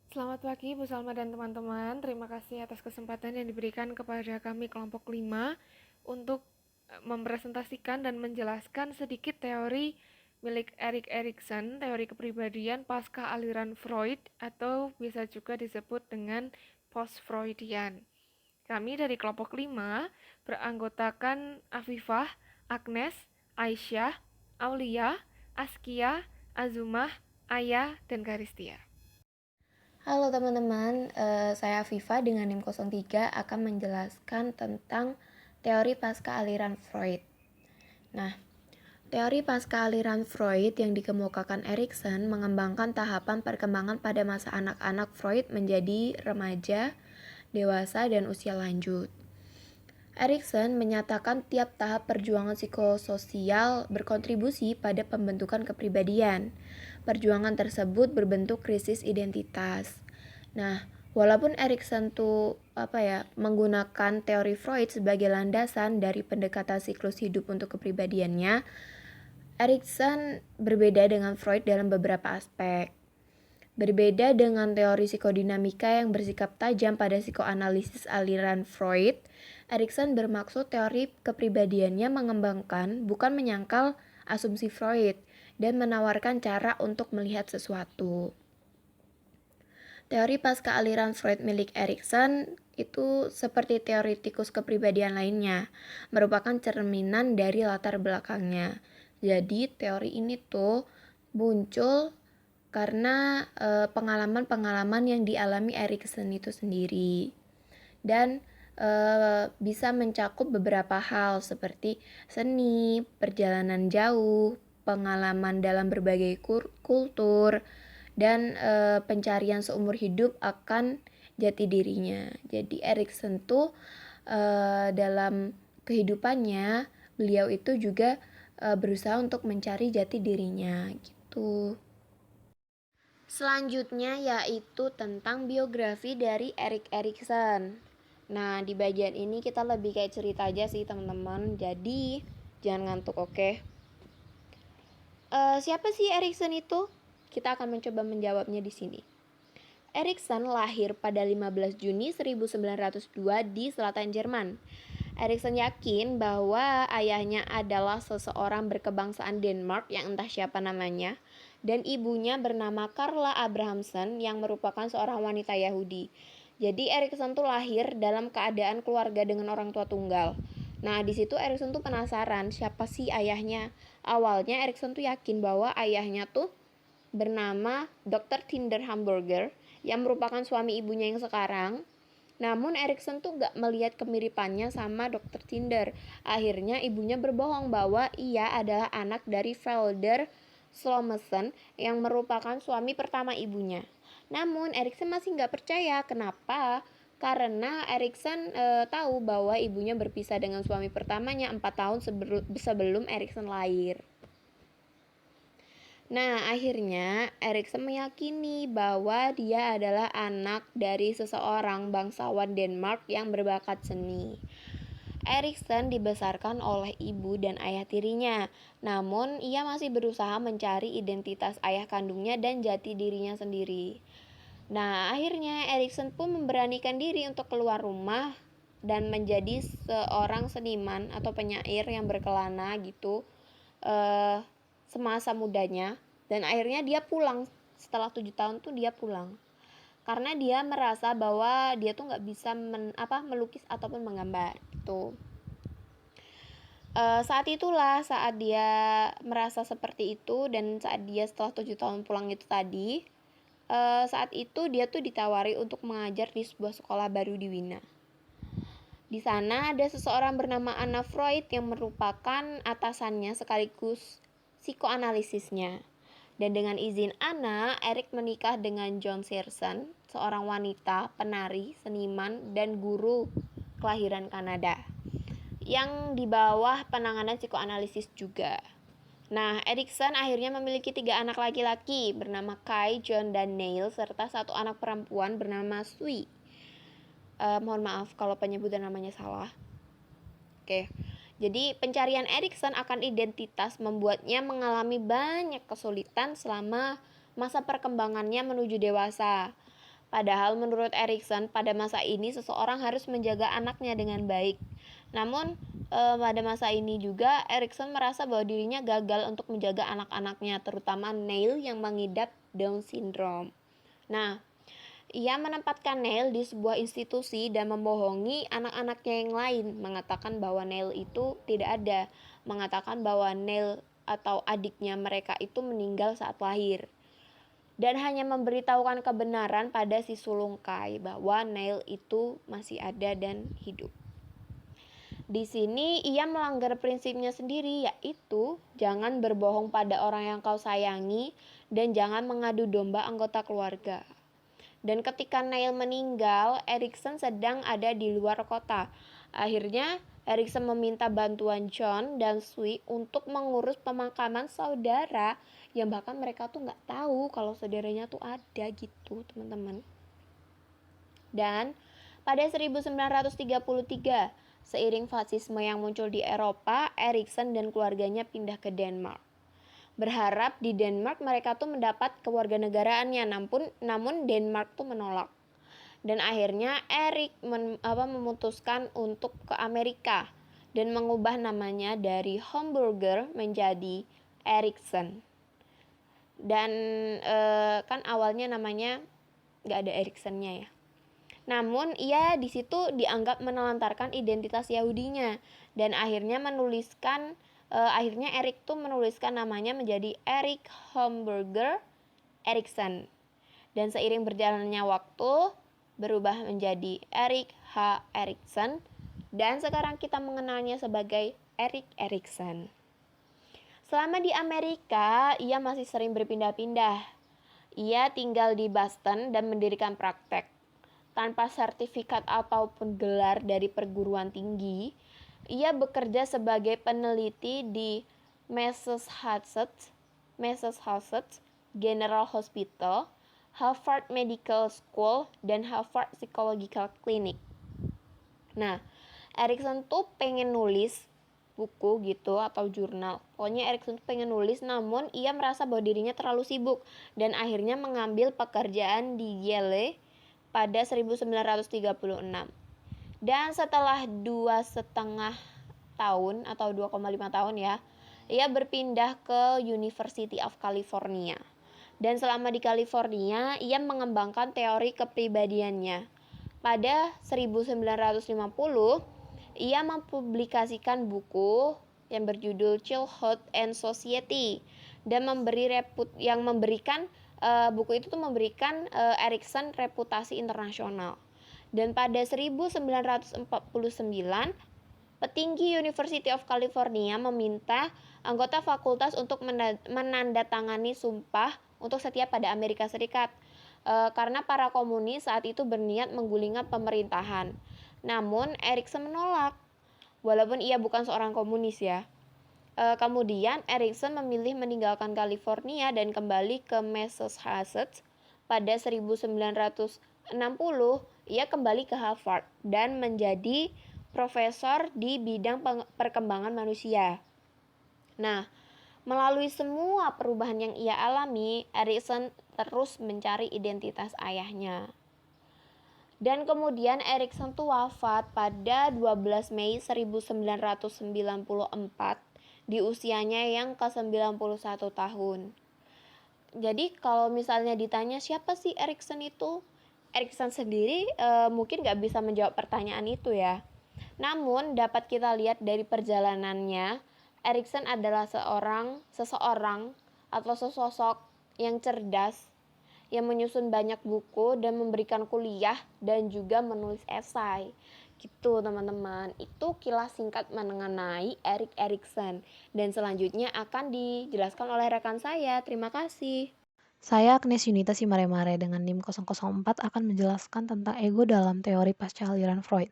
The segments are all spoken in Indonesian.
Selamat pagi Bu Salma dan teman-teman. Terima kasih atas kesempatan yang diberikan kepada kami kelompok 5 untuk mempresentasikan dan menjelaskan sedikit teori milik Erik Erikson, teori kepribadian pasca aliran Freud atau bisa juga disebut dengan post-Freudian. Kami dari kelompok 5 beranggotakan Afifah, Agnes, Aisyah, Aulia, Askia, Azumah, Aya, dan Karistia. Halo teman-teman, saya Viva dengan NIM 03 akan menjelaskan tentang teori pasca aliran Freud. Nah, teori pasca aliran Freud yang dikemukakan Erikson mengembangkan tahapan perkembangan pada masa anak-anak Freud menjadi remaja, dewasa, dan usia lanjut. Erikson menyatakan tiap tahap perjuangan psikososial berkontribusi pada pembentukan kepribadian. Perjuangan tersebut berbentuk krisis identitas. Nah, walaupun Erikson tuh menggunakan teori Freud sebagai landasan dari pendekatan siklus hidup untuk kepribadiannya, Erikson berbeda dengan Freud dalam beberapa aspek. Berbeda dengan teori psikodinamika yang bersikap tajam pada psikoanalisis aliran Freud, Erikson bermaksud teori kepribadiannya mengembangkan, bukan menyangkal asumsi Freud, dan menawarkan cara untuk melihat sesuatu. Teori pasca aliran Freud milik Erikson itu seperti teoritikus kepribadian lainnya, merupakan cerminan dari latar belakangnya. Jadi teori ini tuh muncul karena pengalaman-pengalaman yang dialami Erikson itu sendiri, dan bisa mencakup beberapa hal seperti seni, perjalanan jauh, pengalaman dalam berbagai kultur, dan pencarian seumur hidup akan jati dirinya. Jadi Erikson tuh dalam kehidupannya beliau itu juga berusaha untuk mencari jati dirinya gitu. Selanjutnya yaitu tentang biografi dari Erik Erikson. Nah, di bagian ini kita lebih kayak cerita aja sih teman-teman. Jadi, jangan ngantuk, oke? Siapa sih Erikson itu? Kita akan mencoba menjawabnya di sini. Erikson lahir pada 15 Juni 1902 di selatan Jerman. Erikson yakin bahwa ayahnya adalah seseorang berkebangsaan Denmark yang entah siapa namanya, dan ibunya bernama Carla Abrahamsen yang merupakan seorang wanita Yahudi. Jadi Erikson tuh lahir dalam keadaan keluarga dengan orang tua tunggal. Nah, di situ Erikson tuh penasaran siapa sih ayahnya. Awalnya Erikson tuh yakin bahwa ayahnya tuh bernama Dr. Tinder Hamburger yang merupakan suami ibunya yang sekarang. Namun Erikson tuh gak melihat kemiripannya sama Dr. Tinder. Akhirnya ibunya berbohong bahwa ia adalah anak dari Felder Slomesen yang merupakan suami pertama ibunya. Namun Erikson masih gak percaya. Kenapa? Karena Erikson tahu bahwa ibunya berpisah dengan suami pertamanya 4 tahun sebelum Erikson lahir. Nah, akhirnya Erikson meyakini bahwa dia adalah anak dari seseorang bangsawan Denmark yang berbakat seni. Erikson dibesarkan oleh ibu dan ayah tirinya, namun ia masih berusaha mencari identitas ayah kandungnya dan jati dirinya sendiri. Nah, akhirnya Erikson pun memberanikan diri untuk keluar rumah dan menjadi seorang seniman atau penyair yang berkelana gitu semasa mudanya, dan akhirnya dia pulang setelah 7 tahun tuh dia pulang karena dia merasa bahwa dia tuh nggak bisa melukis ataupun menggambar gitu. Saat itulah saat dia merasa seperti itu, dan saat dia setelah 7 tahun pulang itu tadi, saat itu dia tuh ditawari untuk mengajar di sebuah sekolah baru di Wina. Di sana ada seseorang bernama Anna Freud yang merupakan atasannya sekaligus psikoanalisisnya. Dan dengan izin Anna, Erik menikah dengan John Searson, seorang wanita, penari, seniman, dan guru kelahiran Kanada, yang di bawah penanganan psikoanalisis juga. Nah, Erikson akhirnya memiliki 3 anak laki-laki bernama Kai, John, dan Neil, serta 1 anak perempuan bernama Sui. Mohon maaf kalau penyebutan namanya salah. Oke. Jadi pencarian Erikson akan identitas membuatnya mengalami banyak kesulitan selama masa perkembangannya menuju dewasa. Padahal menurut Erikson, pada masa ini seseorang harus menjaga anaknya dengan baik. Namun pada masa ini juga Erikson merasa bahwa dirinya gagal untuk menjaga anak-anaknya, terutama Neil yang mengidap Down syndrome. Nah, ia menempatkan Neil di sebuah institusi dan membohongi anak-anaknya yang lain, mengatakan bahwa Neil itu tidak ada, mengatakan bahwa Neil atau adiknya mereka itu meninggal saat lahir. Dan hanya memberitahukan kebenaran pada si sulung Kai bahwa Neil itu masih ada dan hidup. Di sini ia melanggar prinsipnya sendiri, yaitu jangan berbohong pada orang yang kau sayangi dan jangan mengadu domba anggota keluarga. Dan ketika Neil meninggal, Erikson sedang ada di luar kota. Akhirnya Erikson meminta bantuan John dan Sui untuk mengurus pemakaman saudara yang bahkan mereka tuh nggak tahu kalau saudaranya tuh ada gitu, teman-teman. Dan pada 1933, seiring fasisme yang muncul di Eropa, Erikson dan keluarganya pindah ke Denmark. Berharap di Denmark mereka tuh mendapat kewarganegaraannya, namun Denmark tuh menolak. Dan akhirnya Erik memutuskan untuk ke Amerika dan mengubah namanya dari Hamburger menjadi Erikson. Dan kan awalnya namanya nggak ada Eriksonnya ya. Namun ia di situ dianggap menelantarkan identitas Yahudinya dan akhirnya Erik tuh menuliskan namanya menjadi Erik Hamburger Erikson. Dan seiring berjalannya waktu berubah menjadi Erik H. Erikson dan sekarang kita mengenalnya sebagai Erik Erikson. Selama di Amerika, ia masih sering berpindah-pindah. Ia tinggal di Boston dan mendirikan praktek. Tanpa sertifikat ataupun gelar dari perguruan tinggi, ia bekerja sebagai peneliti di Massachusetts General Hospital, Harvard Medical School, dan Harvard Psychological Clinic. Nah, Erikson tuh pengen nulis buku gitu atau jurnal. Pokoknya Erikson tuh pengen nulis, namun ia merasa bahwa dirinya terlalu sibuk dan akhirnya mengambil pekerjaan di Yale pada 1936. Dan setelah 2,5 tahun atau 2,5 tahun ya, ia berpindah ke University of California. Dan selama di California, ia mengembangkan teori kepribadiannya. Pada 1950, ia mempublikasikan buku yang berjudul Childhood and Society dan buku itu tuh memberikan Erikson reputasi internasional. Dan pada 1949, petinggi University of California meminta anggota fakultas untuk menandatangani sumpah untuk setia pada Amerika Serikat karena para komunis saat itu berniat menggulingkan pemerintahan. Namun Erikson menolak, walaupun ia bukan seorang komunis ya. Kemudian Erikson memilih meninggalkan California dan kembali ke Massachusetts. Pada 1960, ia kembali ke Harvard dan menjadi profesor di bidang perkembangan manusia. Nah, melalui semua perubahan yang ia alami, Erikson terus mencari identitas ayahnya. Dan kemudian Erikson tuh wafat pada 12 Mei 1994 di usianya yang ke-91 tahun. Jadi kalau misalnya ditanya siapa sih Erikson itu? Erikson sendiri mungkin gak bisa menjawab pertanyaan itu ya. Namun dapat kita lihat dari perjalanannya, Erikson adalah seseorang atau sesosok yang cerdas, yang menyusun banyak buku dan memberikan kuliah dan juga menulis esai. Gitu teman-teman, itu kilas singkat mengenai Erik Erikson. Dan selanjutnya akan dijelaskan oleh rekan saya. Terima kasih. Saya Agnes Yunita Simaremare dengan NIM 004 akan menjelaskan tentang ego dalam teori pasca aliran Freud.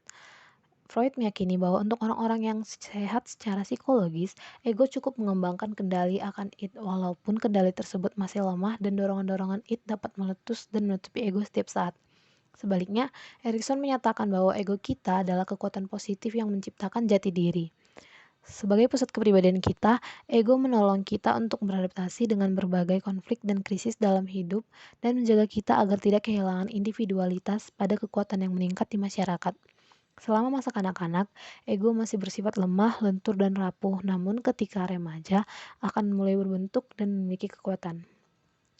Freud meyakini bahwa untuk orang-orang yang sehat secara psikologis, ego cukup mengembangkan kendali akan id, walaupun kendali tersebut masih lemah dan dorongan-dorongan id dapat meletus dan menutupi ego setiap saat. Sebaliknya, Erikson menyatakan bahwa ego kita adalah kekuatan positif yang menciptakan jati diri. Sebagai pusat kepribadian kita, ego menolong kita untuk beradaptasi dengan berbagai konflik dan krisis dalam hidup dan menjaga kita agar tidak kehilangan individualitas pada kekuatan yang meningkat di masyarakat. Selama masa kanak-kanak, ego masih bersifat lemah, lentur, dan rapuh, namun ketika remaja akan mulai berbentuk dan memiliki kekuatan.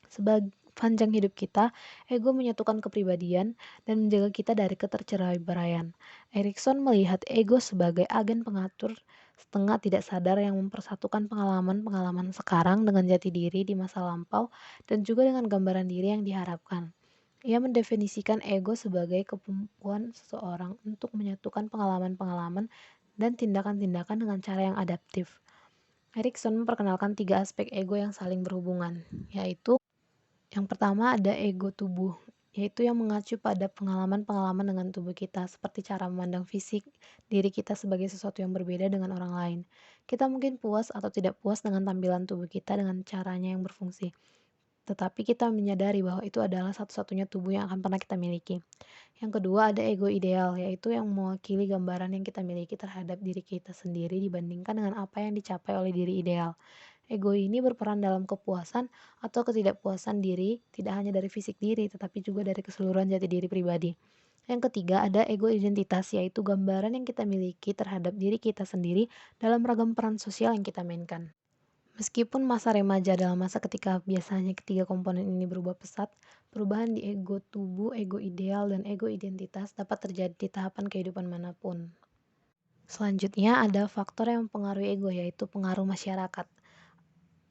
Sepanjang hidup kita, ego menyatukan kepribadian dan menjaga kita dari keterceraiberaian. Erikson melihat ego sebagai agen pengatur setengah tidak sadar yang mempersatukan pengalaman-pengalaman sekarang dengan jati diri di masa lampau dan juga dengan gambaran diri yang diharapkan. Ia mendefinisikan ego sebagai kemampuan seseorang untuk menyatukan pengalaman-pengalaman dan tindakan-tindakan dengan cara yang adaptif. Erikson memperkenalkan 3 aspek ego yang saling berhubungan, yaitu yang pertama ada ego tubuh, yaitu yang mengacu pada pengalaman-pengalaman dengan tubuh kita, seperti cara memandang fisik diri kita sebagai sesuatu yang berbeda dengan orang lain. Kita mungkin puas atau tidak puas dengan tampilan tubuh kita dengan caranya yang berfungsi, tetapi kita menyadari bahwa itu adalah satu-satunya tubuh yang akan pernah kita miliki. Yang kedua ada ego ideal, yaitu yang mewakili gambaran yang kita miliki terhadap diri kita sendiri dibandingkan dengan apa yang dicapai oleh diri ideal. Ego ini berperan dalam kepuasan atau ketidakpuasan diri, tidak hanya dari fisik diri, tetapi juga dari keseluruhan jati diri pribadi. Yang ketiga ada ego identitas, yaitu gambaran yang kita miliki terhadap diri kita sendiri dalam ragam peran sosial yang kita mainkan. Meskipun masa remaja adalah masa ketika biasanya ketiga komponen ini berubah pesat, perubahan di ego tubuh, ego ideal, dan ego identitas dapat terjadi di tahapan kehidupan manapun. Selanjutnya ada faktor yang mempengaruhi ego, yaitu pengaruh masyarakat.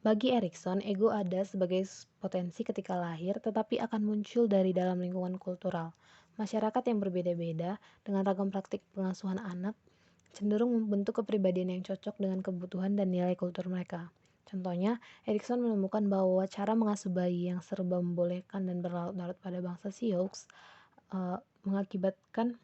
Bagi Erikson, ego ada sebagai potensi ketika lahir, tetapi akan muncul dari dalam lingkungan kultural. Masyarakat yang berbeda-beda dengan ragam praktik pengasuhan anak cenderung membentuk kepribadian yang cocok dengan kebutuhan dan nilai kultur mereka. Contohnya, Erikson menemukan bahwa cara mengasuh bayi yang serba membolehkan dan berlarut-larut pada bangsa Sioux mengakibatkan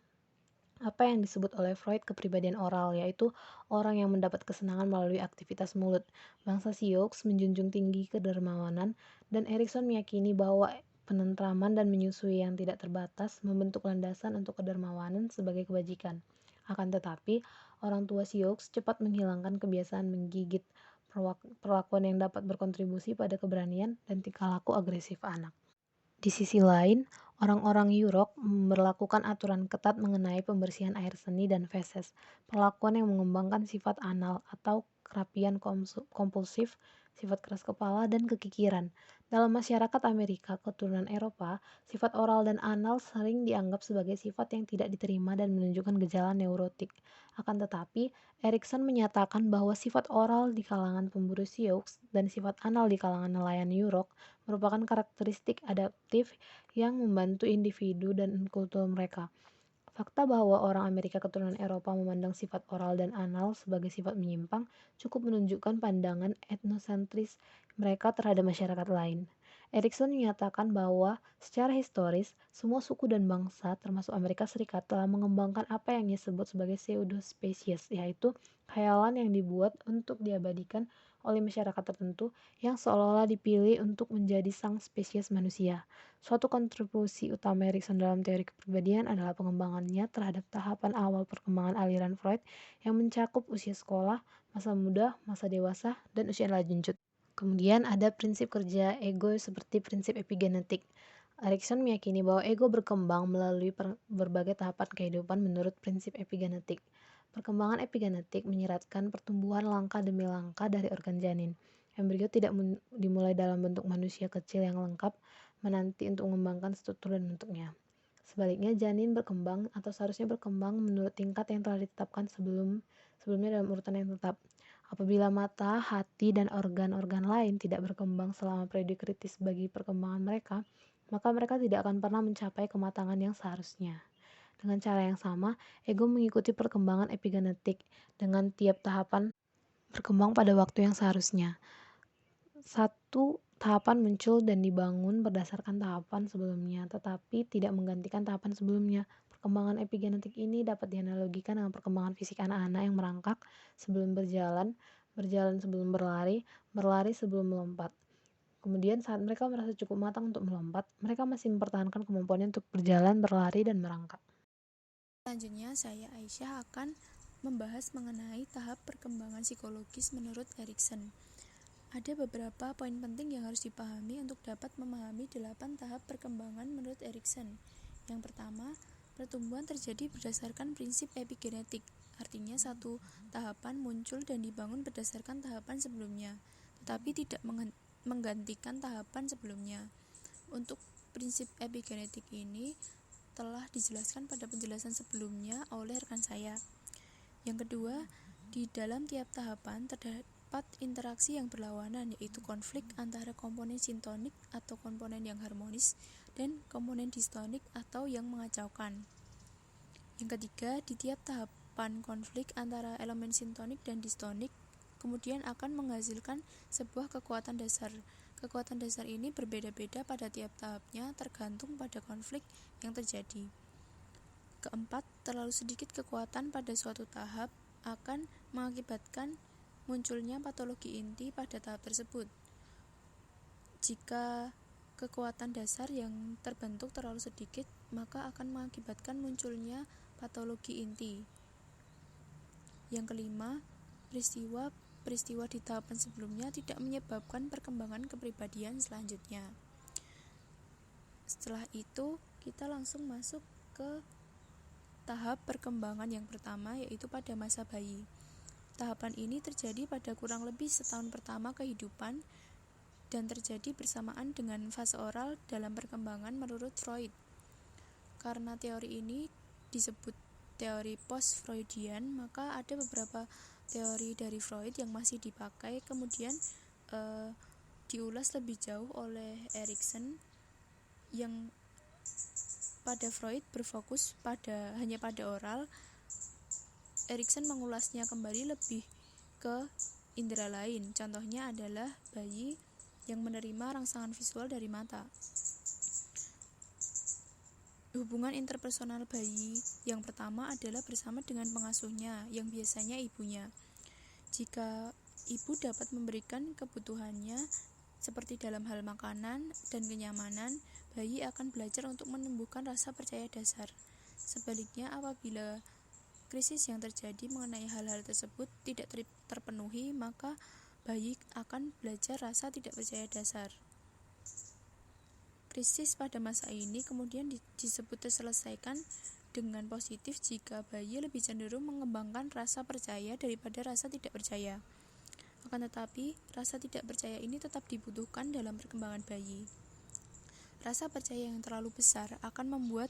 apa yang disebut oleh Freud kepribadian oral, yaitu orang yang mendapat kesenangan melalui aktivitas mulut. Bangsa Sioux menjunjung tinggi kedermawanan, dan Erikson meyakini bahwa penentraman dan menyusui yang tidak terbatas membentuk landasan untuk kedermawanan sebagai kebajikan. Akan tetapi, orang tua Sioux cepat menghilangkan kebiasaan menggigit, perlakuan yang dapat berkontribusi pada keberanian dan tingkah laku agresif anak. Di sisi lain, orang-orang Yurok memberlakukan aturan ketat mengenai pembersihan air seni dan feses, perlakuan yang mengembangkan sifat anal atau kerapian kompulsif, sifat keras kepala, dan kekikiran. Dalam masyarakat Amerika keturunan Eropa, sifat oral dan anal sering dianggap sebagai sifat yang tidak diterima dan menunjukkan gejala neurotik. Akan tetapi, Erikson menyatakan bahwa sifat oral di kalangan pemburu Sioux dan sifat anal di kalangan nelayan Yurok merupakan karakteristik adaptif yang membantu individu dan kultur mereka. Fakta bahwa orang Amerika keturunan Eropa memandang sifat oral dan anal sebagai sifat menyimpang cukup menunjukkan pandangan etnosentris mereka terhadap masyarakat lain. Erikson menyatakan bahwa secara historis, semua suku dan bangsa termasuk Amerika Serikat telah mengembangkan apa yang disebut sebagai pseudo-species, yaitu khayalan yang dibuat untuk diabadikan oleh masyarakat tertentu yang seolah-olah dipilih untuk menjadi sang spesies manusia. Suatu kontribusi utama Erikson dalam teori kepribadian adalah pengembangannya terhadap tahapan awal perkembangan aliran Freud yang mencakup usia sekolah, masa muda, masa dewasa, dan usia lanjut. Kemudian ada prinsip kerja ego seperti prinsip epigenetik. Erikson meyakini bahwa ego berkembang melalui berbagai tahapan kehidupan menurut prinsip epigenetik. Perkembangan epigenetik menyiratkan pertumbuhan langkah demi langkah dari organ janin. Embrio tidak dimulai dalam bentuk manusia kecil yang lengkap, menanti untuk mengembangkan struktur dan bentuknya. Sebaliknya, janin berkembang atau seharusnya berkembang menurut tingkat yang telah ditetapkan sebelumnya dalam urutan yang tetap. Apabila mata, hati, dan organ-organ lain tidak berkembang selama periode kritis bagi perkembangan mereka, maka mereka tidak akan pernah mencapai kematangan yang seharusnya. Dengan cara yang sama, ego mengikuti perkembangan epigenetik dengan tiap tahapan berkembang pada waktu yang seharusnya. Satu tahapan muncul dan dibangun berdasarkan tahapan sebelumnya, tetapi tidak menggantikan tahapan sebelumnya. Perkembangan epigenetik ini dapat dianalogikan dengan perkembangan fisik anak-anak yang merangkak sebelum berjalan, berjalan sebelum berlari, berlari sebelum melompat. Kemudian saat mereka merasa cukup matang untuk melompat, mereka masih mempertahankan kemampuannya untuk berjalan, berlari, dan merangkak. Selanjutnya saya Aisyah akan membahas mengenai tahap perkembangan psikologis menurut Erikson. Ada beberapa poin penting yang harus dipahami untuk dapat memahami 8 tahap perkembangan menurut Erikson. Yang pertama, pertumbuhan terjadi berdasarkan prinsip epigenetik, artinya satu tahapan muncul dan dibangun berdasarkan tahapan sebelumnya, tetapi tidak menggantikan tahapan sebelumnya. Untuk prinsip epigenetik ini telah dijelaskan pada penjelasan sebelumnya oleh rekan saya. Yang kedua, di dalam tiap tahapan terdapat interaksi yang berlawanan, yaitu konflik antara komponen sintonik atau komponen yang harmonis dan komponen distonik atau yang mengacaukan. Yang ketiga, di tiap tahapan konflik antara elemen sintonik dan distonik kemudian akan menghasilkan sebuah kekuatan dasar. Kekuatan dasar ini berbeda-beda pada tiap tahapnya tergantung pada konflik yang terjadi. Keempat, terlalu sedikit kekuatan pada suatu tahap akan mengakibatkan munculnya patologi inti pada tahap tersebut. Jika kekuatan dasar yang terbentuk terlalu sedikit, maka akan mengakibatkan munculnya patologi inti. Yang kelima, peristiwa di tahapan sebelumnya tidak menyebabkan perkembangan kepribadian selanjutnya. Setelah itu, kita langsung masuk ke tahap perkembangan yang pertama, yaitu pada masa bayi. Tahapan ini terjadi pada kurang lebih setahun pertama kehidupan dan terjadi bersamaan dengan fase oral dalam perkembangan menurut Freud. Karena teori ini disebut teori post-Freudian, maka ada beberapa teori dari Freud yang masih dipakai, kemudian diulas lebih jauh oleh Erikson, yang pada Freud berfokus hanya pada oral. Erikson mengulasnya kembali lebih ke indera lain. Contohnya adalah bayi yang menerima rangsangan visual dari mata. Hubungan interpersonal bayi yang pertama adalah bersama dengan pengasuhnya, yang biasanya ibunya. Jika ibu dapat memberikan kebutuhannya seperti dalam hal makanan dan kenyamanan, bayi akan belajar untuk menumbuhkan rasa percaya dasar. Sebaliknya, apabila krisis yang terjadi mengenai hal-hal tersebut tidak terpenuhi, maka bayi akan belajar rasa tidak percaya dasar. Krisis pada masa ini kemudian disebut terselesaikan dengan positif jika bayi lebih cenderung mengembangkan rasa percaya daripada rasa tidak percaya. Akan tetapi, rasa tidak percaya ini tetap dibutuhkan dalam perkembangan bayi. Rasa percaya yang terlalu besar akan membuat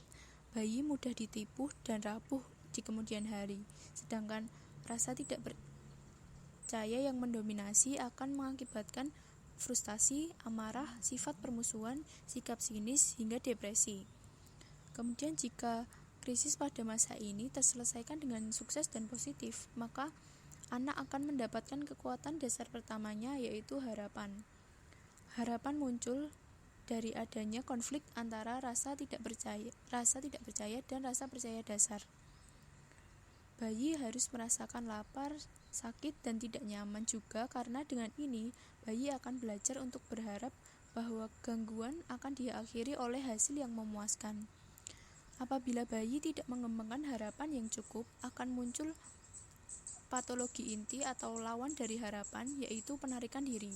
bayi mudah ditipu dan rapuh di kemudian hari, sedangkan rasa tidak percaya yang mendominasi akan mengakibatkan frustasi, amarah, sifat permusuhan, sikap sinis, hingga depresi. Kemudian jika krisis pada masa ini terselesaikan dengan sukses dan positif, maka anak akan mendapatkan kekuatan dasar pertamanya, yaitu harapan. Harapan muncul dari adanya konflik antara rasa tidak percaya dan rasa percaya dasar. Bayi harus merasakan lapar, sakit, dan tidak nyaman juga, karena dengan ini bayi akan belajar untuk berharap bahwa gangguan akan diakhiri oleh hasil yang memuaskan. Apabila bayi tidak mengembangkan harapan yang cukup, akan muncul patologi inti atau lawan dari harapan, yaitu penarikan diri.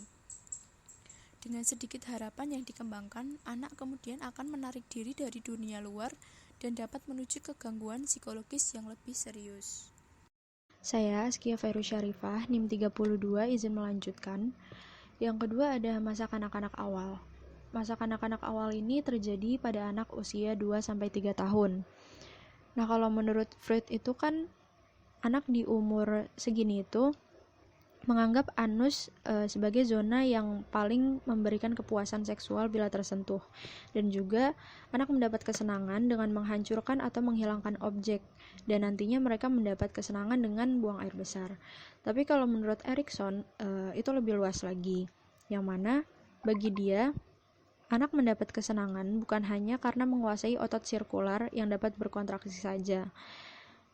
Dengan sedikit harapan yang dikembangkan, anak kemudian akan menarik diri dari dunia luar dan dapat menuju ke gangguan psikologis yang lebih serius. Saya, Askia Fairuz Syarifah, NIM 32, izin melanjutkan. Yang kedua ada masa kanak-kanak awal. Masa kanak-kanak awal ini terjadi pada anak usia 2-3 tahun. Nah, kalau menurut Freud itu kan anak di umur segini itu menganggap anus sebagai zona yang paling memberikan kepuasan seksual bila tersentuh, dan juga anak mendapat kesenangan dengan menghancurkan atau menghilangkan objek, dan nantinya mereka mendapat kesenangan dengan buang air besar. Tapi kalau menurut Erikson itu lebih luas lagi, yang mana bagi dia anak mendapat kesenangan bukan hanya karena menguasai otot sirkular yang dapat berkontraksi saja,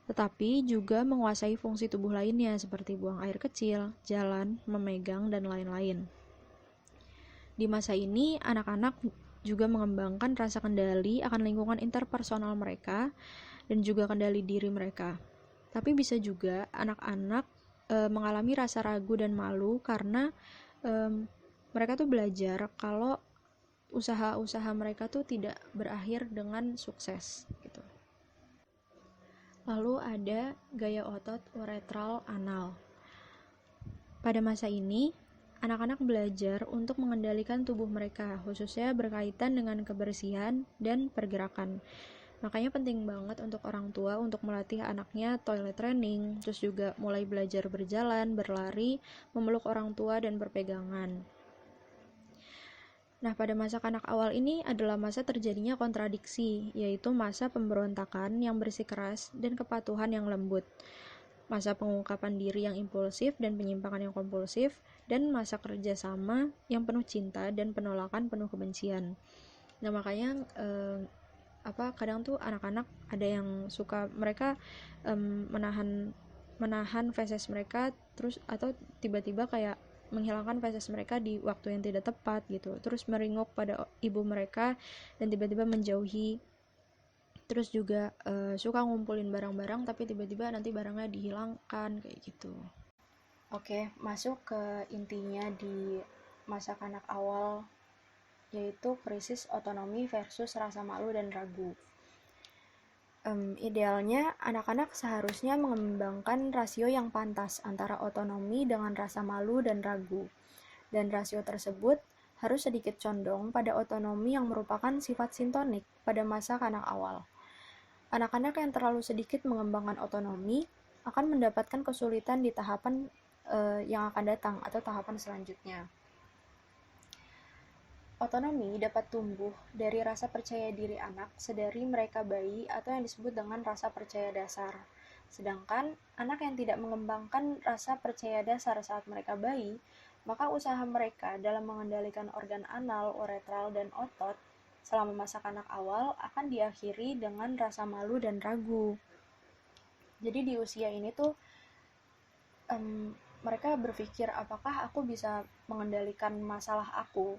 tetapi juga menguasai fungsi tubuh lainnya seperti buang air kecil, jalan, memegang, dan lain-lain. Di masa ini, anak-anak juga mengembangkan rasa kendali akan lingkungan interpersonal mereka dan juga kendali diri mereka. Tapi bisa juga anak-anak mengalami rasa ragu dan malu karena mereka tuh belajar kalau usaha-usaha mereka tuh tidak berakhir dengan sukses gitu. Lalu ada gaya otot uretral anal. Pada masa ini, anak-anak belajar untuk mengendalikan tubuh mereka, khususnya berkaitan dengan kebersihan dan pergerakan. Makanya penting banget untuk orang tua untuk melatih anaknya toilet training, terus juga mulai belajar berjalan, berlari, memeluk orang tua, dan berpegangan. Nah, pada masa kanak awal ini adalah masa terjadinya kontradiksi, yaitu masa pemberontakan yang bersikeras dan kepatuhan yang lembut, masa pengungkapan diri yang impulsif dan penyimpangan yang kompulsif, dan masa kerjasama yang penuh cinta dan penolakan penuh kebencian. Nah, makanya kadang tuh anak-anak ada yang suka mereka menahan feses mereka terus, atau tiba-tiba kayak menghilangkan feses mereka di waktu yang tidak tepat gitu, terus meringok pada ibu mereka dan tiba-tiba menjauhi, terus juga suka ngumpulin barang-barang tapi tiba-tiba nanti barangnya dihilangkan kayak gitu. Oke, masuk ke intinya di masa kanak awal, yaitu krisis otonomi versus rasa malu dan ragu. Idealnya, anak-anak seharusnya mengembangkan rasio yang pantas antara otonomi dengan rasa malu dan ragu. Dan rasio tersebut harus sedikit condong pada otonomi yang merupakan sifat sintonik pada masa kanak awal. Anak-anak yang terlalu sedikit mengembangkan otonomi akan mendapatkan kesulitan di tahapan yang akan datang atau tahapan selanjutnya. Otonomi dapat tumbuh dari rasa percaya diri anak sedari mereka bayi atau yang disebut dengan rasa percaya dasar. Sedangkan anak yang tidak mengembangkan rasa percaya dasar saat mereka bayi, maka usaha mereka dalam mengendalikan organ anal, uretral, dan otot selama masa kanak awal akan diakhiri dengan rasa malu dan ragu. Jadi di usia ini tuh mereka berpikir, apakah aku bisa mengendalikan masalah aku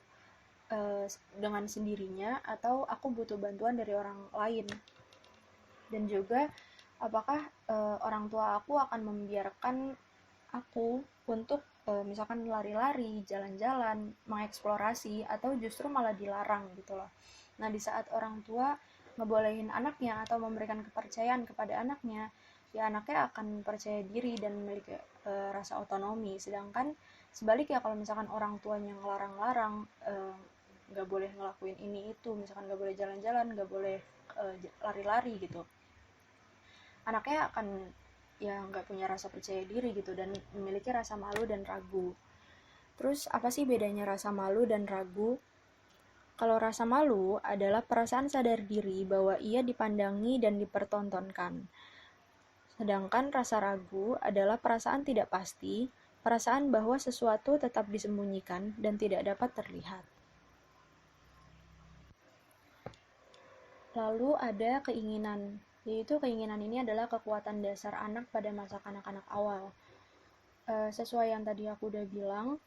dengan sendirinya atau aku butuh bantuan dari orang lain, dan juga apakah orang tua aku akan membiarkan aku untuk misalkan lari-lari, jalan-jalan, mengeksplorasi, atau justru malah dilarang gitu loh. Nah, di saat orang tua ngebolehin anaknya atau memberikan kepercayaan kepada anaknya, ya anaknya akan percaya diri dan memiliki rasa otonomi. Sedangkan sebaliknya kalau misalkan orang tuanya ngelarang-larang, nggak boleh ngelakuin ini itu, misalkan nggak boleh jalan-jalan, nggak boleh lari-lari gitu, anaknya akan ya nggak punya rasa percaya diri gitu dan memiliki rasa malu dan ragu. Terus apa sih bedanya rasa malu dan ragu? Kalau rasa malu adalah perasaan sadar diri bahwa ia dipandangi dan dipertontonkan. Sedangkan rasa ragu adalah perasaan tidak pasti, perasaan bahwa sesuatu tetap disembunyikan dan tidak dapat terlihat. Lalu ada keinginan, yaitu keinginan ini adalah kekuatan dasar anak pada masa kanak-kanak awal. Sesuai yang tadi aku udah bilang,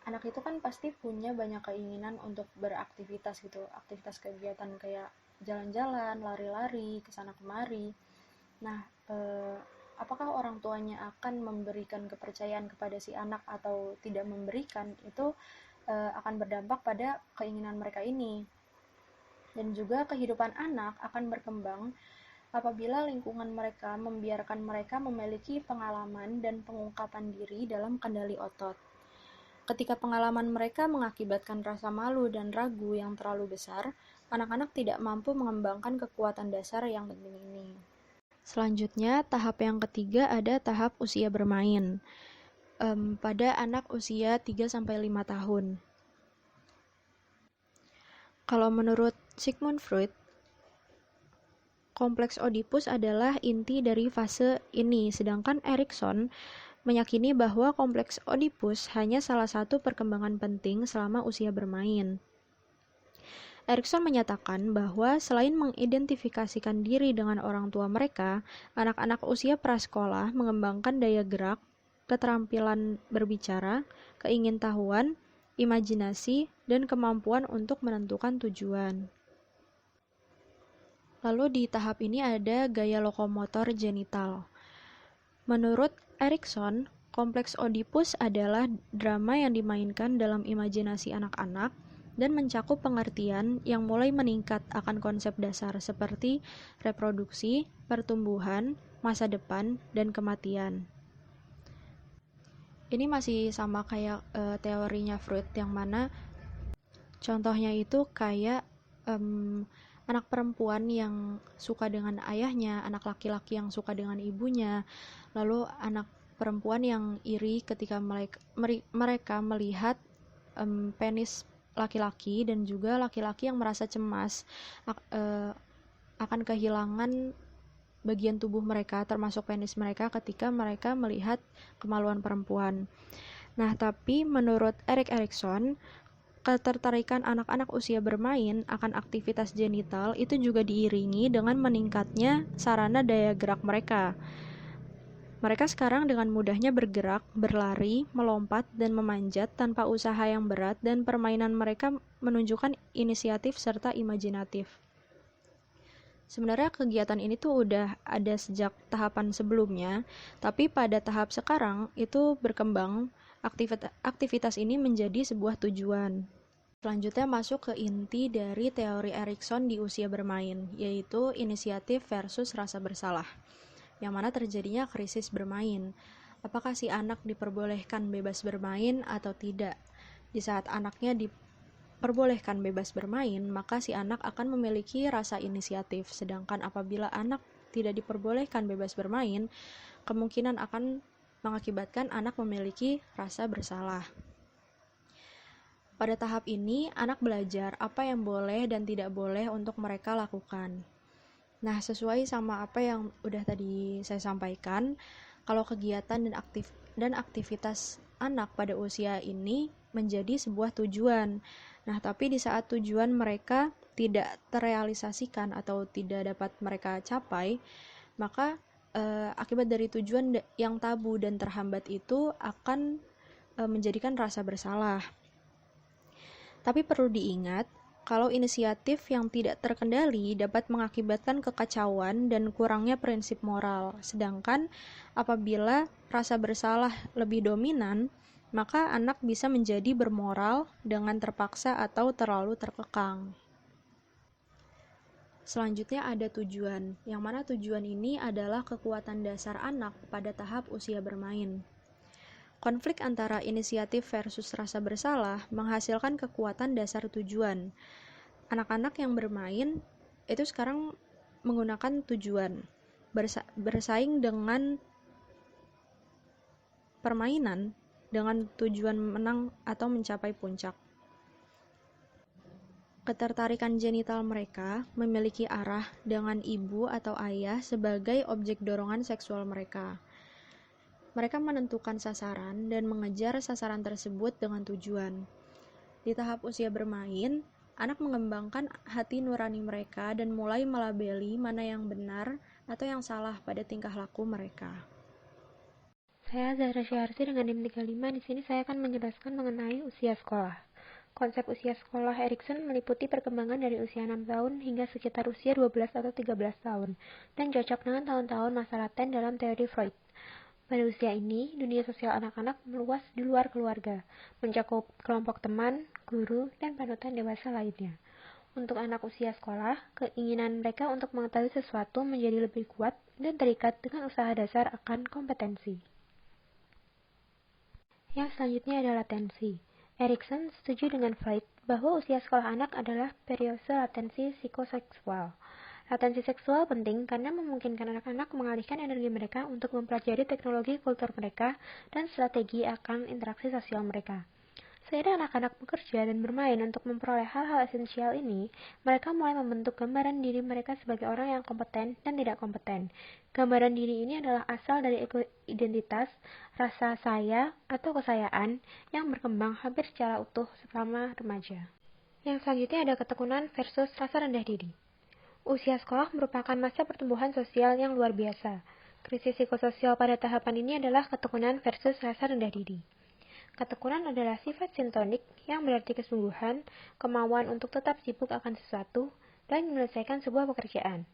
anak itu kan pasti punya banyak keinginan untuk beraktivitas gitu, aktivitas kegiatan kayak jalan-jalan, lari-lari, kesana kemari. Nah, apakah orang tuanya akan memberikan kepercayaan kepada si anak atau tidak memberikan, itu akan berdampak pada keinginan mereka ini. Dan juga kehidupan anak akan berkembang apabila lingkungan mereka membiarkan mereka memiliki pengalaman dan pengungkapan diri dalam kendali otot. Ketika pengalaman mereka mengakibatkan rasa malu dan ragu yang terlalu besar, anak-anak tidak mampu mengembangkan kekuatan dasar yang penting ini. Selanjutnya, tahap yang ketiga ada tahap usia bermain. Pada anak usia 3-5 tahun. Kalau menurut Sigmund Freud, kompleks Oedipus adalah inti dari fase ini, sedangkan Erikson meyakini bahwa kompleks Oedipus hanya salah satu perkembangan penting selama usia bermain. Erikson menyatakan bahwa selain mengidentifikasikan diri dengan orang tua mereka, anak-anak usia prasekolah mengembangkan daya gerak, keterampilan berbicara, keingintahuan, imajinasi, dan kemampuan untuk menentukan tujuan. Lalu di tahap ini ada gaya lokomotor genital. Menurut Erikson, kompleks Oedipus adalah drama yang dimainkan dalam imajinasi anak-anak dan mencakup pengertian yang mulai meningkat akan konsep dasar seperti reproduksi, pertumbuhan, masa depan, dan kematian. Ini masih sama kayak teorinya Freud, yang mana contohnya itu kayak anak perempuan yang suka dengan ayahnya, anak laki-laki yang suka dengan ibunya, lalu anak perempuan yang iri ketika mereka melihat penis laki-laki, dan juga laki-laki yang merasa cemas akan kehilangan bagian tubuh mereka, termasuk penis mereka, ketika mereka melihat kemaluan perempuan. Nah, tapi menurut Erik Erikson, ketertarikan anak-anak usia bermain akan aktivitas genital itu juga diiringi dengan meningkatnya sarana daya gerak mereka. Mereka sekarang dengan mudahnya bergerak, berlari, melompat, dan memanjat tanpa usaha yang berat, dan permainan mereka menunjukkan inisiatif serta imajinatif. Sebenarnya kegiatan ini tuh udah ada sejak tahapan sebelumnya, tapi pada tahap sekarang itu berkembang, aktivitas ini menjadi sebuah tujuan. Selanjutnya masuk ke inti dari teori Erikson di usia bermain, yaitu inisiatif versus rasa bersalah, yang mana terjadinya krisis bermain. Apakah si anak diperbolehkan bebas bermain atau tidak? Di saat anaknya diperbolehkan bebas bermain, maka si anak akan memiliki rasa inisiatif. Sedangkan apabila anak tidak diperbolehkan bebas bermain, kemungkinan akan mengakibatkan anak memiliki rasa bersalah. Pada tahap ini, anak belajar apa yang boleh dan tidak boleh untuk mereka lakukan. Nah, sesuai sama apa yang udah tadi saya sampaikan, kalau kegiatan dan aktivitas anak pada usia ini menjadi sebuah tujuan. Nah, tapi di saat tujuan mereka tidak terrealisasikan atau tidak dapat mereka capai, maka akibat dari tujuan yang tabu dan terhambat itu akan menjadikan rasa bersalah. Tapi perlu diingat, kalau inisiatif yang tidak terkendali dapat mengakibatkan kekacauan dan kurangnya prinsip moral. Sedangkan apabila rasa bersalah lebih dominan, maka anak bisa menjadi bermoral dengan terpaksa atau terlalu terkekang. Selanjutnya ada tujuan, yang mana tujuan ini adalah kekuatan dasar anak pada tahap usia bermain. Konflik antara inisiatif versus rasa bersalah menghasilkan kekuatan dasar tujuan. Anak-anak yang bermain itu sekarang menggunakan tujuan, bersaing dengan permainan dengan tujuan menang atau mencapai puncak. Ketertarikan genital mereka memiliki arah dengan ibu atau ayah sebagai objek dorongan seksual mereka. Mereka menentukan sasaran dan mengejar sasaran tersebut dengan tujuan. Di tahap usia bermain, anak mengembangkan hati nurani mereka dan mulai melabeli mana yang benar atau yang salah pada tingkah laku mereka. Saya Zahra Syaharti dengan NIM 35. Di sini saya akan menjelaskan mengenai usia sekolah. Konsep usia sekolah Erikson meliputi perkembangan dari usia 6 tahun hingga sekitar usia 12 atau 13 tahun, dan cocok dengan tahun-tahun masa laten dalam teori Freud. Pada usia ini, dunia sosial anak-anak meluas di luar keluarga, mencakup kelompok teman, guru, dan panutan dewasa lainnya. Untuk anak usia sekolah, keinginan mereka untuk mengetahui sesuatu menjadi lebih kuat dan terikat dengan usaha dasar akan kompetensi. Yang selanjutnya adalah latensi. Erikson setuju dengan Freud bahwa usia sekolah anak adalah periode latensi psikoseksual. Latensi seksual penting karena memungkinkan anak-anak mengalihkan energi mereka untuk mempelajari teknologi kultur mereka dan strategi akan interaksi sosial mereka. Seiring anak-anak bekerja dan bermain untuk memperoleh hal-hal esensial ini, mereka mulai membentuk gambaran diri mereka sebagai orang yang kompeten dan tidak kompeten. Gambaran diri ini adalah asal dari identitas, rasa saya, atau kesayaan yang berkembang hampir secara utuh selama remaja. Yang selanjutnya ada ketekunan versus rasa rendah diri. Usia sekolah merupakan masa pertumbuhan sosial yang luar biasa. Krisis psikososial pada tahapan ini adalah ketekunan versus rasa rendah diri. Ketekunan adalah sifat sintonik yang berarti kesungguhan, kemauan untuk tetap sibuk akan sesuatu, dan menyelesaikan sebuah pekerjaan.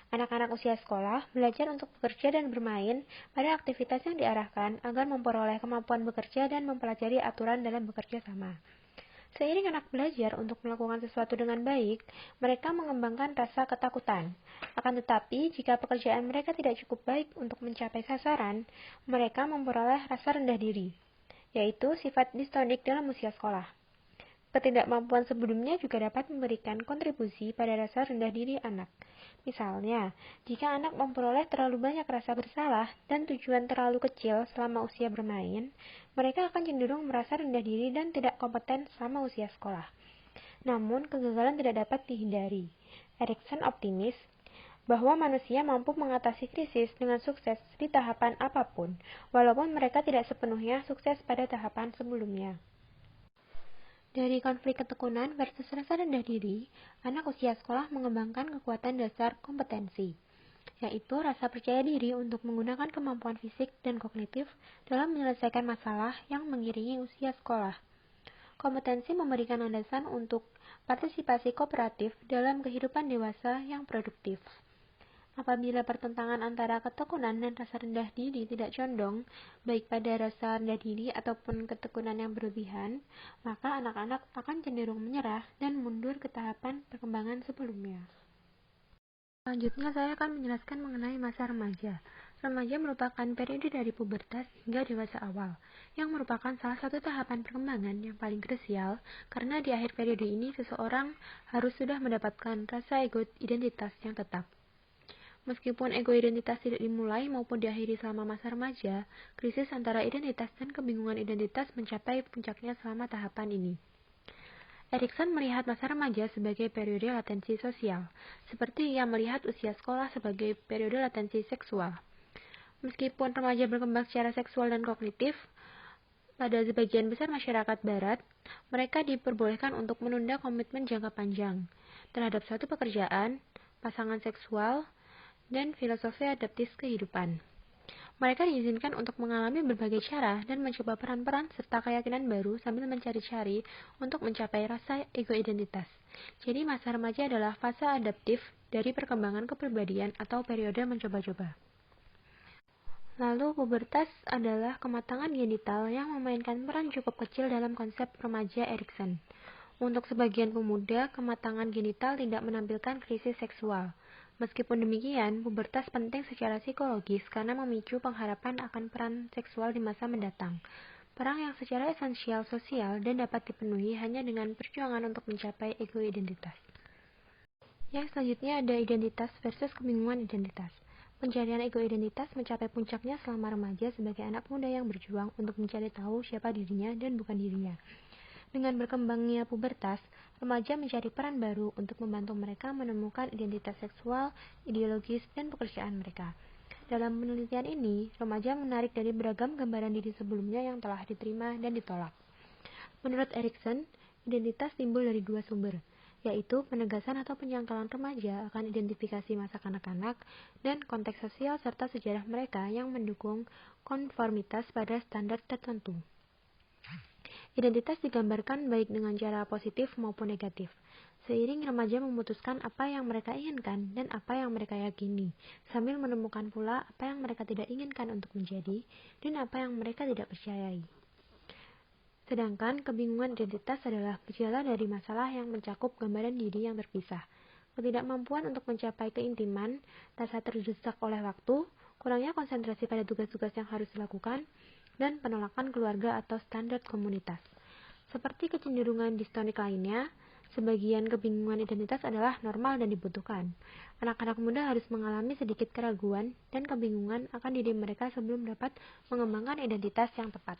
Anak-anak usia sekolah belajar untuk bekerja dan bermain pada aktivitas yang diarahkan agar memperoleh kemampuan bekerja dan mempelajari aturan dalam bekerja sama. Seiring anak belajar untuk melakukan sesuatu dengan baik, mereka mengembangkan rasa ketakutan. Akan tetapi, jika pekerjaan mereka tidak cukup baik untuk mencapai sasaran, mereka memperoleh rasa rendah diri, yaitu sifat distonik dalam usia sekolah. Ketidakmampuan sebelumnya juga dapat memberikan kontribusi pada rasa rendah diri anak. Misalnya, jika anak memperoleh terlalu banyak rasa bersalah dan tujuan terlalu kecil selama usia bermain, mereka akan cenderung merasa rendah diri dan tidak kompeten selama usia sekolah. Namun, kegagalan tidak dapat dihindari. Erikson optimis bahwa manusia mampu mengatasi krisis dengan sukses di tahapan apapun, walaupun mereka tidak sepenuhnya sukses pada tahapan sebelumnya. Dari konflik ketekunan versus rasa rendah diri, anak usia sekolah mengembangkan kekuatan dasar kompetensi, yaitu rasa percaya diri untuk menggunakan kemampuan fisik dan kognitif dalam menyelesaikan masalah yang mengiringi usia sekolah. Kompetensi memberikan landasan untuk partisipasi kooperatif dalam kehidupan dewasa yang produktif. Apabila pertentangan antara ketekunan dan rasa rendah diri tidak condong, baik pada rasa rendah diri ataupun ketekunan yang berlebihan, maka anak-anak akan cenderung menyerah dan mundur ke tahapan perkembangan sebelumnya. Selanjutnya saya akan menjelaskan mengenai masa remaja. Remaja merupakan periode dari pubertas hingga dewasa awal, yang merupakan salah satu tahapan perkembangan yang paling krusial karena di akhir periode ini seseorang harus sudah mendapatkan rasa ego identitas yang tetap. Meskipun ego identitas tidak dimulai maupun diakhiri selama masa remaja, krisis antara identitas dan kebingungan identitas mencapai puncaknya selama tahapan ini. Erikson melihat masa remaja sebagai periode latensi sosial, seperti ia melihat usia sekolah sebagai periode latensi seksual. Meskipun remaja berkembang secara seksual dan kognitif, pada sebagian besar masyarakat barat, mereka diperbolehkan untuk menunda komitmen jangka panjang terhadap suatu pekerjaan, pasangan seksual, dan filosofi adaptif kehidupan. Mereka diizinkan untuk mengalami berbagai cara dan mencoba peran-peran serta keyakinan baru sambil mencari-cari untuk mencapai rasa ego identitas. Jadi masa remaja adalah fase adaptif dari perkembangan kepribadian atau periode mencoba-coba. Lalu pubertas adalah kematangan genital yang memainkan peran cukup kecil dalam konsep remaja Erikson. Untuk sebagian pemuda, kematangan genital tidak menampilkan krisis seksual. Meskipun demikian, pubertas penting secara psikologis karena memicu pengharapan akan peran seksual di masa mendatang. Peran yang secara esensial sosial dan dapat dipenuhi hanya dengan perjuangan untuk mencapai ego identitas. Yang selanjutnya ada identitas versus kebingungan identitas. Pencarian ego identitas mencapai puncaknya selama remaja sebagai anak muda yang berjuang untuk mencari tahu siapa dirinya dan bukan dirinya. Dengan berkembangnya pubertas, remaja mencari peran baru untuk membantu mereka menemukan identitas seksual, ideologis, dan pekerjaan mereka. Dalam penelitian ini, remaja menarik dari beragam gambaran diri sebelumnya yang telah diterima dan ditolak. Menurut Erikson, identitas timbul dari dua sumber, yaitu penegasan atau penyangkalan remaja akan identifikasi masa kanak-kanak dan konteks sosial serta sejarah mereka yang mendukung konformitas pada standar tertentu. Identitas digambarkan baik dengan cara positif maupun negatif. Seiring remaja memutuskan apa yang mereka inginkan dan apa yang mereka yakini, sambil menemukan pula apa yang mereka tidak inginkan untuk menjadi dan apa yang mereka tidak percayai. Sedangkan kebingungan identitas adalah gejala dari masalah yang mencakup gambaran diri yang terpisah. Ketidakmampuan untuk mencapai keintiman, rasa terdesak oleh waktu, kurangnya konsentrasi pada tugas-tugas yang harus dilakukan, dan penolakan keluarga atau standar komunitas. Seperti kecenderungan distonik lainnya, sebagian kebingungan identitas adalah normal dan dibutuhkan. Anak-anak muda harus mengalami sedikit keraguan dan kebingungan akan diri mereka sebelum dapat mengembangkan identitas yang tepat.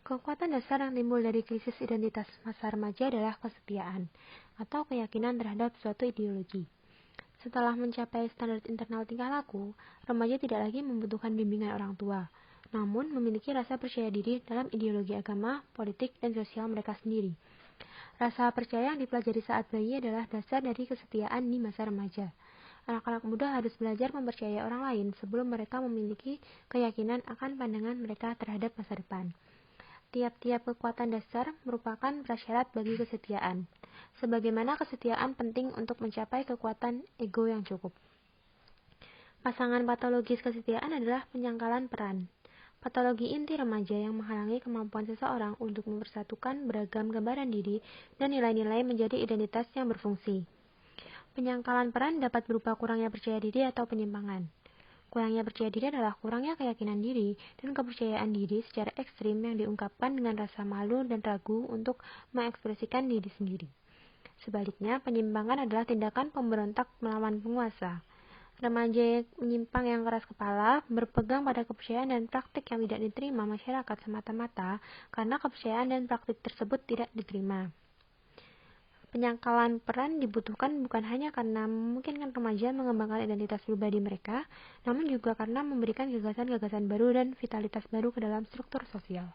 Kekuatan dasar yang timbul dari krisis identitas masa remaja adalah kesetiaan atau keyakinan terhadap suatu ideologi. Setelah mencapai standar internal tingkah laku, remaja tidak lagi membutuhkan bimbingan orang tua, namun memiliki rasa percaya diri dalam ideologi agama, politik, dan sosial mereka sendiri. Rasa percaya yang dipelajari saat bayi adalah dasar dari kesetiaan di masa remaja. Anak-anak muda harus belajar mempercayai orang lain sebelum mereka memiliki keyakinan akan pandangan mereka terhadap masa depan. Tiap-tiap kekuatan dasar merupakan prasyarat bagi kesetiaan. sebagaimana kesetiaan penting untuk mencapai kekuatan ego yang cukup. Pasangan patologis kesetiaan adalah penyangkalan peran. Patologi inti remaja yang menghalangi kemampuan seseorang untuk mempersatukan beragam gambaran diri dan nilai-nilai menjadi identitas yang berfungsi. Penyangkalan peran dapat berupa kurangnya percaya diri atau penyimpangan. Kurangnya percaya diri adalah kurangnya keyakinan diri dan kepercayaan diri secara ekstrim yang diungkapkan dengan rasa malu dan ragu untuk mengekspresikan diri sendiri. Sebaliknya, penyimpangan adalah tindakan pemberontak melawan penguasa. Remaja menyimpang yang keras kepala, berpegang pada kepercayaan dan praktik yang tidak diterima masyarakat semata-mata karena kepercayaan dan praktik tersebut tidak diterima. Penyangkalan peran dibutuhkan bukan hanya karena memungkinkan remaja mengembangkan identitas pribadi mereka, namun juga karena memberikan gagasan-gagasan baru dan vitalitas baru ke dalam struktur sosial.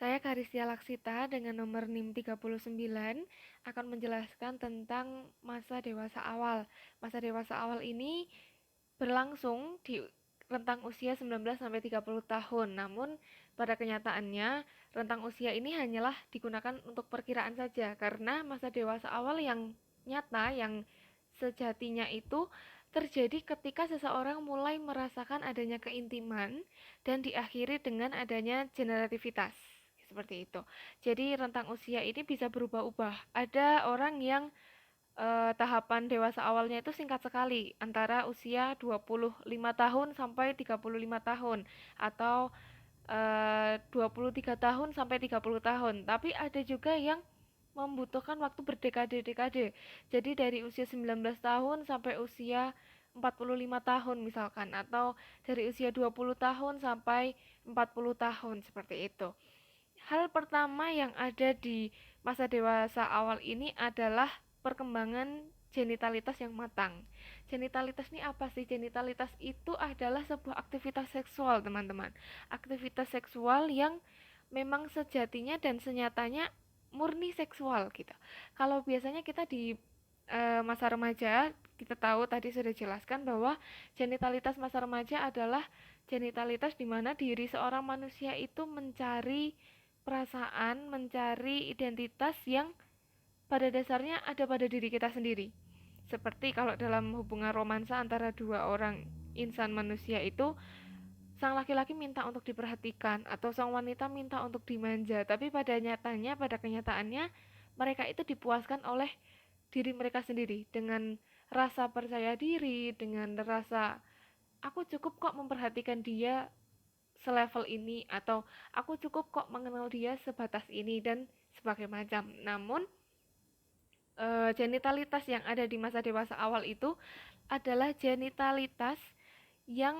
Saya Karistia Laksita dengan nomor NIM 39 akan menjelaskan tentang masa dewasa awal. Masa dewasa awal ini berlangsung di rentang usia 19 sampai 30 tahun. Namun pada kenyataannya rentang usia ini hanyalah digunakan untuk perkiraan saja karena masa dewasa awal yang nyata, yang sejatinya itu terjadi ketika seseorang mulai merasakan adanya keintiman dan diakhiri dengan adanya generativitas. Seperti itu. Jadi rentang usia ini bisa berubah-ubah. Ada orang yang tahapan dewasa awalnya itu singkat sekali, antara usia 25 tahun sampai 35 tahun atau 23 tahun sampai 30 tahun. Tapi ada juga yang membutuhkan waktu berdekade-dekade. Jadi dari usia 19 tahun sampai usia 45 tahun misalkan, atau dari usia 20 tahun sampai 40 tahun, seperti itu. Hal pertama yang ada di masa dewasa awal ini adalah perkembangan genitalitas yang matang. Genitalitas ini apa sih? Genitalitas itu adalah sebuah aktivitas seksual, teman-teman. Aktivitas seksual yang memang sejatinya dan senyatanya murni seksual gitu. Kalau biasanya kita di masa remaja, kita tahu tadi sudah jelaskan bahwa genitalitas masa remaja adalah genitalitas di mana diri seorang manusia itu mencari perasaan, mencari identitas yang pada dasarnya ada pada diri kita sendiri. Seperti kalau dalam hubungan romansa antara dua orang insan manusia itu, sang laki-laki minta untuk diperhatikan atau sang wanita minta untuk dimanja, tapi pada nyatanya, pada kenyataannya mereka itu dipuaskan oleh diri mereka sendiri dengan rasa percaya diri, dengan rasa aku cukup kok memperhatikan dia selevel ini, atau aku cukup kok mengenal dia sebatas ini, dan sebagainya macam. Namun genitalitas yang ada di masa dewasa awal itu adalah genitalitas yang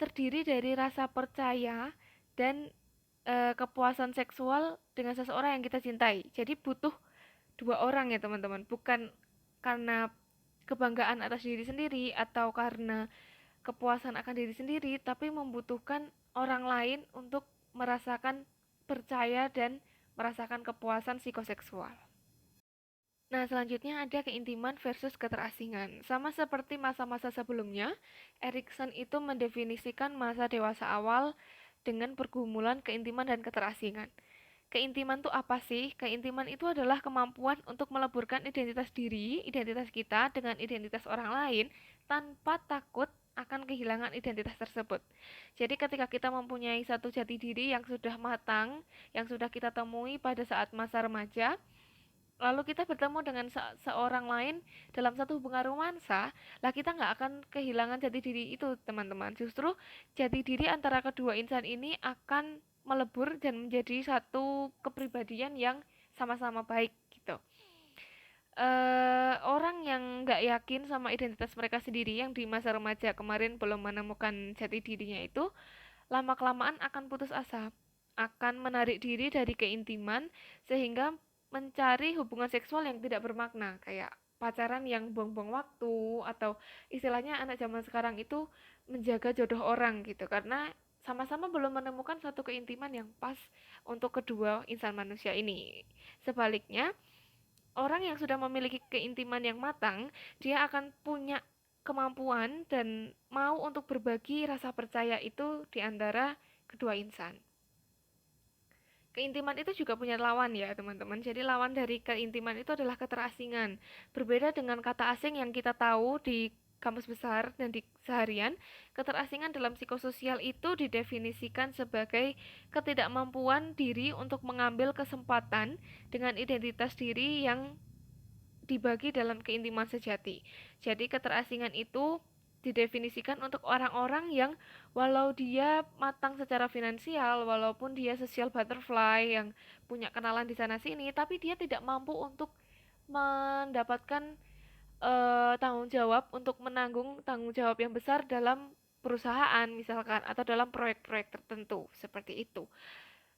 terdiri dari rasa percaya dan kepuasan seksual dengan seseorang yang kita cintai. Jadi butuh dua orang ya teman-teman, bukan karena kebanggaan atas diri sendiri atau karena kepuasan akan diri sendiri, tapi membutuhkan orang lain untuk merasakan percaya dan merasakan kepuasan psikoseksual. Nah, selanjutnya ada keintiman versus keterasingan. Sama seperti masa-masa sebelumnya, Erikson itu mendefinisikan masa dewasa awal dengan pergumulan keintiman dan keterasingan. Keintiman itu apa sih? Keintiman itu adalah kemampuan untuk meleburkan identitas diri, identitas kita dengan identitas orang lain tanpa takut akan kehilangan identitas tersebut. Jadi ketika kita mempunyai satu jati diri yang sudah matang, yang sudah kita temui pada saat masa remaja, lalu kita bertemu dengan seorang lain dalam satu hubungan romansa, lah kita nggak akan kehilangan jati diri itu, teman-teman. Justru jati diri antara kedua insan ini akan melebur dan menjadi satu kepribadian yang sama-sama baik gitu. Orang yang nggak yakin sama identitas mereka sendiri, yang di masa remaja kemarin belum menemukan jati dirinya itu, lama-kelamaan akan putus asa, akan menarik diri dari keintiman, sehingga mencari hubungan seksual yang tidak bermakna, kayak pacaran yang buang-buang waktu, atau istilahnya anak zaman sekarang itu menjaga jodoh orang gitu, karena sama-sama belum menemukan satu keintiman yang pas untuk kedua insan manusia ini. Sebaliknya, orang yang sudah memiliki keintiman yang matang, dia akan punya kemampuan dan mau untuk berbagi rasa percaya itu di antara kedua insan. keintiman itu juga punya lawan ya teman-teman. Jadi lawan dari keintiman itu adalah keterasingan. Berbeda dengan kata asing yang kita tahu di kamus besar dan di seharian, keterasingan dalam psikososial itu didefinisikan sebagai ketidakmampuan diri untuk mengambil kesempatan dengan identitas diri yang dibagi dalam keintiman sejati. Jadi keterasingan itu didefinisikan untuk orang-orang yang walau dia matang secara finansial, walaupun dia social butterfly yang punya kenalan di sana sini, tapi dia tidak mampu untuk mendapatkan tanggung jawab untuk menanggung tanggung jawab yang besar dalam perusahaan misalkan atau dalam proyek-proyek tertentu seperti itu.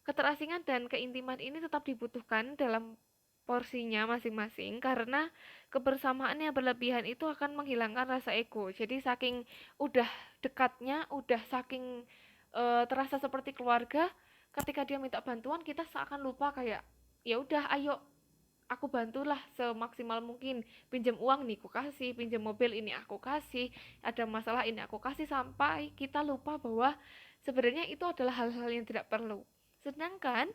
Keterasingan dan keintiman ini tetap dibutuhkan dalam porsinya masing-masing karena kebersamaan yang berlebihan itu akan menghilangkan rasa ego. Jadi saking udah dekatnya, udah saking terasa seperti keluarga, ketika dia minta bantuan kita seakan lupa kayak ya udah ayo aku bantulah semaksimal mungkin, pinjam uang nih aku kasih, pinjam mobil ini aku kasih, ada masalah ini aku kasih, sampai kita lupa bahwa sebenarnya itu adalah hal-hal yang tidak perlu. Sedangkan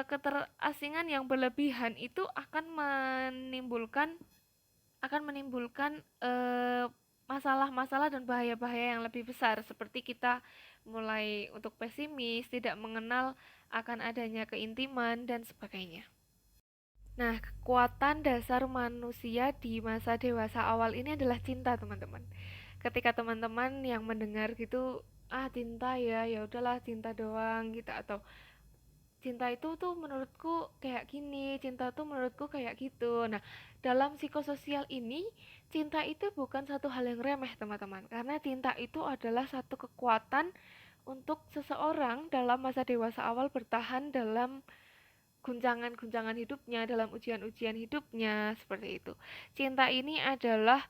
keterasingan yang berlebihan itu akan menimbulkan masalah-masalah dan bahaya-bahaya yang lebih besar, seperti kita mulai untuk pesimis, tidak mengenal akan adanya keintiman dan sebagainya. Nah, kekuatan dasar manusia di masa dewasa awal ini adalah cinta, teman-teman. Ketika teman-teman yang mendengar gitu, cinta ya, ya udahlah cinta doang gitu, atau cinta itu tuh menurutku kayak gini, cinta tuh menurutku kayak gitu. Nah, dalam psikososial ini, cinta itu bukan satu hal yang remeh, teman-teman. Karena cinta itu adalah satu kekuatan untuk seseorang dalam masa dewasa awal bertahan dalam guncangan-guncangan hidupnya, dalam ujian-ujian hidupnya, seperti itu. Cinta ini adalah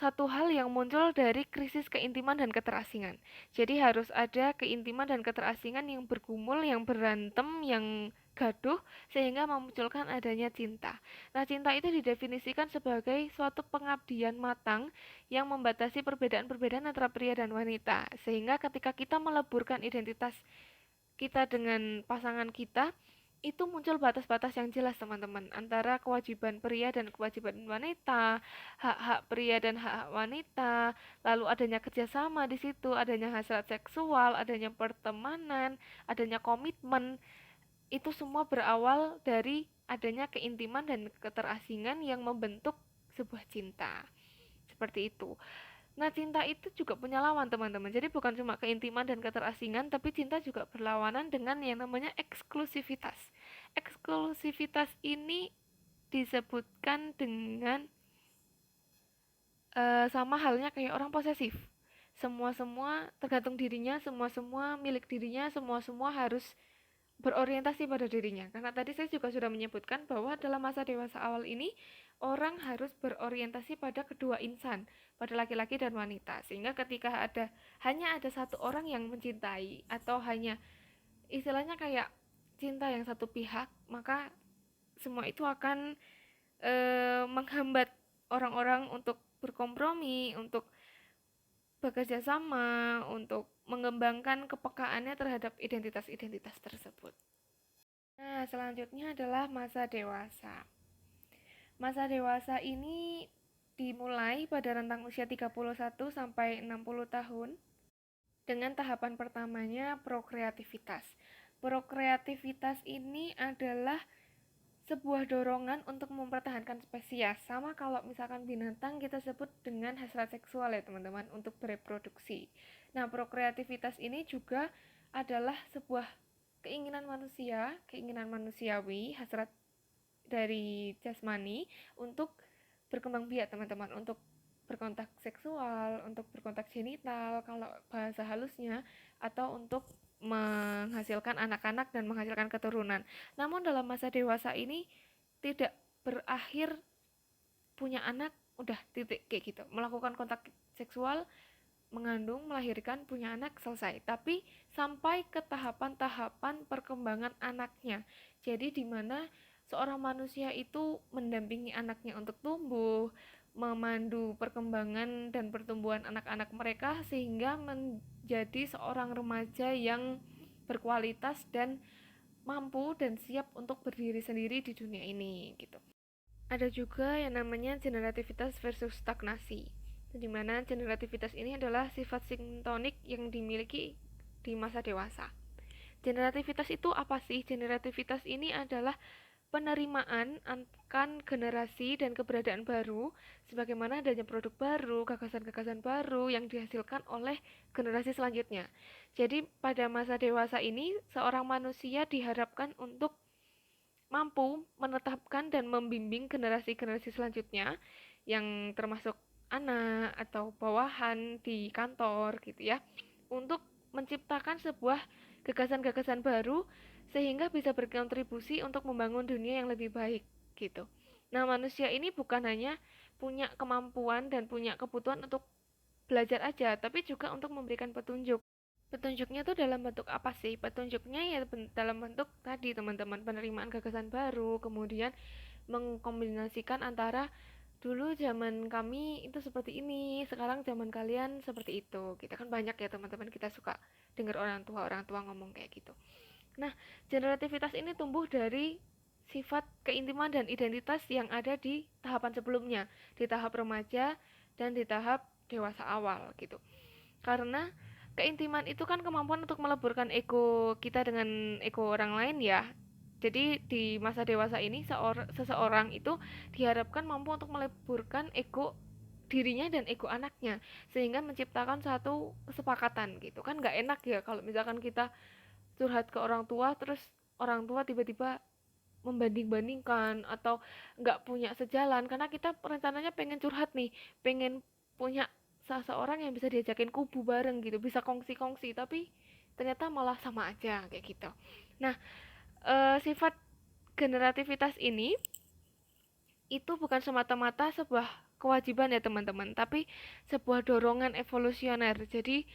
satu hal yang muncul dari krisis keintiman dan keterasingan. Jadi harus ada keintiman dan keterasingan yang bergumul, yang berantem, yang gaduh, sehingga memunculkan adanya cinta. Nah, cinta itu didefinisikan sebagai suatu pengabdian matang yang membatasi perbedaan-perbedaan antara pria dan wanita. Sehingga ketika kita meleburkan identitas kita dengan pasangan kita, itu muncul batas-batas yang jelas, teman-teman, antara kewajiban pria dan kewajiban wanita, hak-hak pria dan hak-hak wanita, lalu adanya kerjasama di situ, adanya hasrat seksual, adanya pertemanan, adanya komitmen. Itu semua berawal dari adanya keintiman dan keterasingan yang membentuk sebuah cinta. Seperti itu. Nah, cinta itu juga punya lawan, teman-teman. Jadi bukan cuma keintiman dan keterasingan, tapi cinta juga berlawanan dengan yang namanya eksklusivitas. Eksklusivitas ini disebutkan dengan sama halnya kayak orang posesif. Semua-semua tergantung dirinya, semua-semua milik dirinya, semua-semua harus berorientasi pada dirinya. Karena tadi saya juga sudah menyebutkan bahwa dalam masa dewasa awal ini orang harus berorientasi pada kedua insan, pada laki-laki dan wanita. Sehingga ketika hanya ada satu orang yang mencintai, atau hanya istilahnya kayak cinta yang satu pihak, maka semua itu akan menghambat orang-orang untuk berkompromi, untuk bekerja sama, untuk mengembangkan kepekaannya terhadap identitas-identitas tersebut. Nah, selanjutnya adalah masa dewasa. Masa dewasa ini dimulai pada rentang usia 31 sampai 60 tahun dengan tahapan pertamanya prokreativitas. Prokreativitas ini adalah sebuah dorongan untuk mempertahankan spesies. Sama kalau misalkan binatang kita sebut dengan hasrat seksual ya teman-teman, untuk bereproduksi. Nah, prokreativitas ini juga adalah sebuah keinginan manusiawi, hasrat dari jasmani untuk berkembang biak, teman-teman, untuk berkontak seksual, untuk berkontak genital kalau bahasa halusnya, atau untuk menghasilkan anak-anak dan menghasilkan keturunan. Namun dalam masa dewasa ini tidak berakhir punya anak udah titik kayak gitu, melakukan kontak seksual, mengandung, melahirkan, punya anak, selesai. Tapi sampai ke tahapan-tahapan perkembangan anaknya. Jadi dimana seorang manusia itu mendampingi anaknya untuk tumbuh, memandu perkembangan dan pertumbuhan anak-anak mereka, sehingga menjadi seorang remaja yang berkualitas dan mampu dan siap untuk berdiri sendiri di dunia ini gitu. Ada juga yang namanya generativitas versus stagnasi, di mana generativitas ini adalah sifat sintonik yang dimiliki di masa dewasa. Generativitas itu apa sih? Generativitas ini adalah penerimaan akan generasi dan keberadaan baru, sebagaimana adanya produk baru, gagasan-gagasan baru yang dihasilkan oleh generasi selanjutnya. Jadi pada masa dewasa ini, seorang manusia diharapkan untuk mampu menetapkan dan membimbing generasi-generasi selanjutnya yang termasuk anak atau bawahan di kantor gitu ya, untuk menciptakan sebuah gagasan-gagasan baru sehingga bisa berkontribusi untuk membangun dunia yang lebih baik gitu. Nah, manusia ini bukan hanya punya kemampuan dan punya kebutuhan untuk belajar aja, tapi juga untuk memberikan petunjuk. Petunjuknya tuh dalam bentuk apa sih? Petunjuknya ya dalam bentuk tadi teman-teman, penerimaan gagasan baru, kemudian mengkombinasikan antara dulu zaman kami itu seperti ini, sekarang zaman kalian seperti itu. Kita kan banyak ya teman-teman, kita suka dengar orang tua ngomong kayak gitu. Nah, generativitas ini tumbuh dari sifat keintiman dan identitas yang ada di tahapan sebelumnya, di tahap remaja dan di tahap dewasa awal gitu. Karena keintiman itu kan kemampuan untuk meleburkan ego kita dengan ego orang lain ya. Jadi di masa dewasa ini seseorang itu diharapkan mampu untuk meleburkan ego dirinya dan ego anaknya, sehingga menciptakan satu kesepakatan gitu. Kan nggak enak ya kalau misalkan kita curhat ke orang tua, terus orang tua tiba-tiba membanding-bandingkan atau nggak punya sejalan, karena kita rencananya pengen curhat nih, pengen punya seseorang yang bisa diajakin kubu bareng gitu, bisa kongsi-kongsi, tapi ternyata malah sama aja kayak gitu. Nah, sifat generativitas ini itu bukan semata-mata sebuah kewajiban ya teman-teman, tapi sebuah dorongan evolusioner. Jadi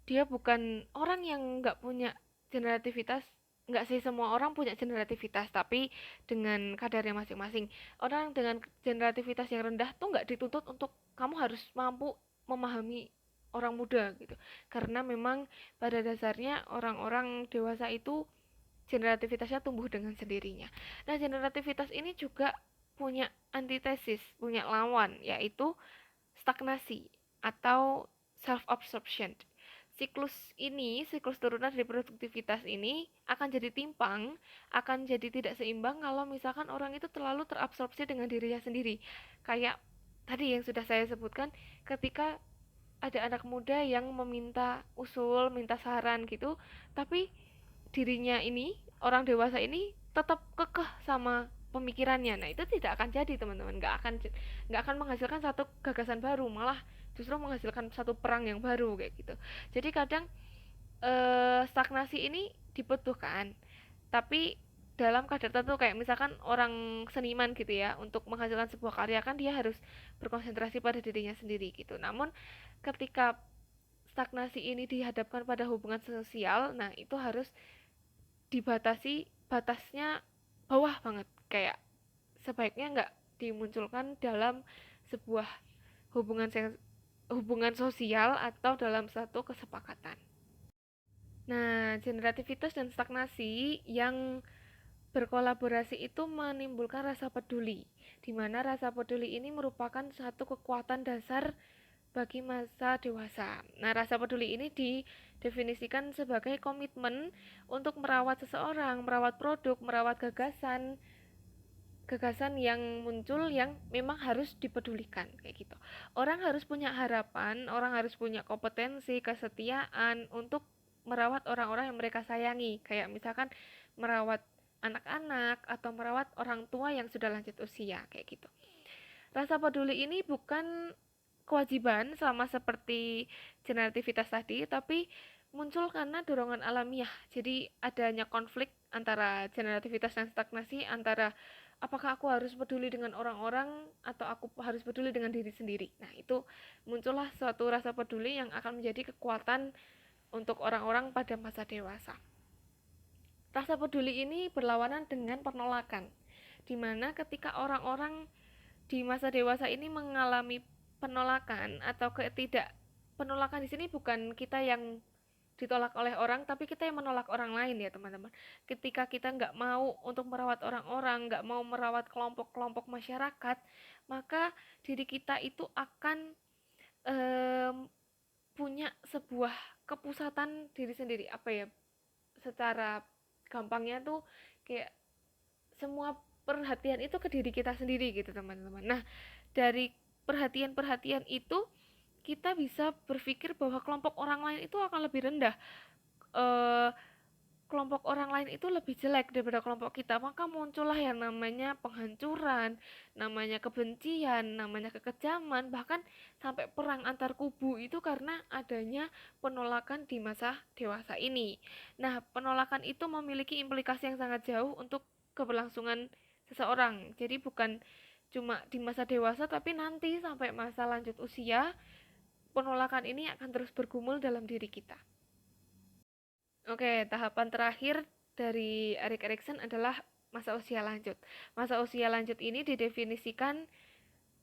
dia bukan orang yang nggak punya generativitas, nggak sih, semua orang punya generativitas, tapi dengan kadarnya masing-masing. Orang dengan generativitas yang rendah tuh nggak dituntut untuk kamu harus mampu memahami orang muda gitu, karena memang pada dasarnya orang-orang dewasa itu generativitasnya tumbuh dengan sendirinya. Nah, generativitas ini juga punya antitesis, punya lawan, yaitu stagnasi atau self-absorption. Siklus turunan dari produktivitas ini akan jadi timpang, akan jadi tidak seimbang kalau misalkan orang itu terlalu terabsorpsi dengan dirinya sendiri. Kayak tadi yang sudah saya sebutkan, ketika ada anak muda yang meminta usul, minta saran gitu, tapi dirinya ini, orang dewasa ini tetap kekeh sama pemikirannya. Nah, itu tidak akan jadi teman-teman, nggak akan menghasilkan satu gagasan baru, malah justru menghasilkan satu perang yang baru kayak gitu. Jadi kadang stagnasi ini dibutuhkan, tapi dalam kadar tertentu, kayak misalkan orang seniman gitu ya, untuk menghasilkan sebuah karya kan dia harus berkonsentrasi pada dirinya sendiri gitu. Namun ketika stagnasi ini dihadapkan pada hubungan sosial, nah itu harus dibatasi, batasnya bawah banget, kayak sebaiknya nggak dimunculkan dalam sebuah hubungan sosial atau dalam satu kesepakatan. Nah, generativitas dan stagnasi yang berkolaborasi itu menimbulkan rasa peduli, di mana rasa peduli ini merupakan satu kekuatan dasar bagi masa dewasa. Nah, rasa peduli ini didefinisikan sebagai komitmen untuk merawat seseorang, merawat produk, merawat gagasan yang muncul yang memang harus dipedulikan kayak gitu. Orang harus punya harapan, orang harus punya kompetensi, kesetiaan untuk merawat orang-orang yang mereka sayangi, kayak misalkan merawat anak-anak atau merawat orang tua yang sudah lanjut usia kayak gitu. Rasa peduli ini bukan kewajiban sama seperti generativitas tadi, tapi muncul karena dorongan alamiah. Jadi adanya konflik antara generativitas dan stagnasi, antara apakah aku harus peduli dengan orang-orang atau aku harus peduli dengan diri sendiri. Nah, itu muncullah suatu rasa peduli yang akan menjadi kekuatan untuk orang-orang pada masa dewasa. Rasa peduli ini berlawanan dengan penolakan, di mana ketika orang-orang di masa dewasa ini mengalami penolakan atau penolakan di sini bukan kita yang ditolak oleh orang, tapi kita yang menolak orang lain ya teman-teman. Ketika kita nggak mau untuk merawat orang-orang, nggak mau merawat kelompok-kelompok masyarakat, maka diri kita itu akan punya sebuah kepusatan diri sendiri. Apa ya, secara gampangnya tuh kayak semua perhatian itu ke diri kita sendiri gitu teman-teman. Nah, dari perhatian-perhatian itu kita bisa berpikir bahwa kelompok orang lain itu akan lebih rendah, kelompok orang lain itu lebih jelek daripada kelompok kita, maka muncullah yang namanya penghancuran, namanya kebencian, namanya kekejaman, bahkan sampai perang antar kubu itu karena adanya penolakan di masa dewasa ini. Nah, penolakan itu memiliki implikasi yang sangat jauh untuk keberlangsungan seseorang. Jadi bukan cuma di masa dewasa, tapi nanti sampai masa lanjut usia, penolakan ini akan terus bergumul dalam diri kita. Oke, tahapan terakhir dari Erik Erikson adalah masa usia lanjut. Masa usia lanjut ini didefinisikan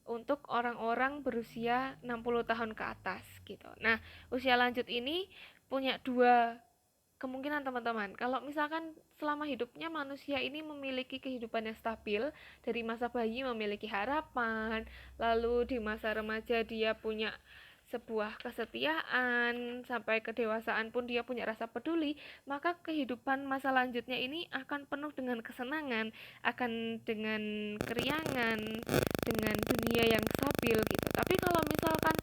untuk orang-orang berusia 60 tahun ke atas gitu. Nah, usia lanjut ini punya dua kemungkinan teman-teman. Kalau misalkan selama hidupnya manusia ini memiliki kehidupan yang stabil, dari masa bayi memiliki harapan, lalu di masa remaja dia punya sebuah kesetiaan, sampai kedewasaan pun dia punya rasa peduli, maka kehidupan masa lanjutnya ini akan penuh dengan kesenangan, akan dengan keriangan, dengan dunia yang stabil gitu. Tapi kalau misalkan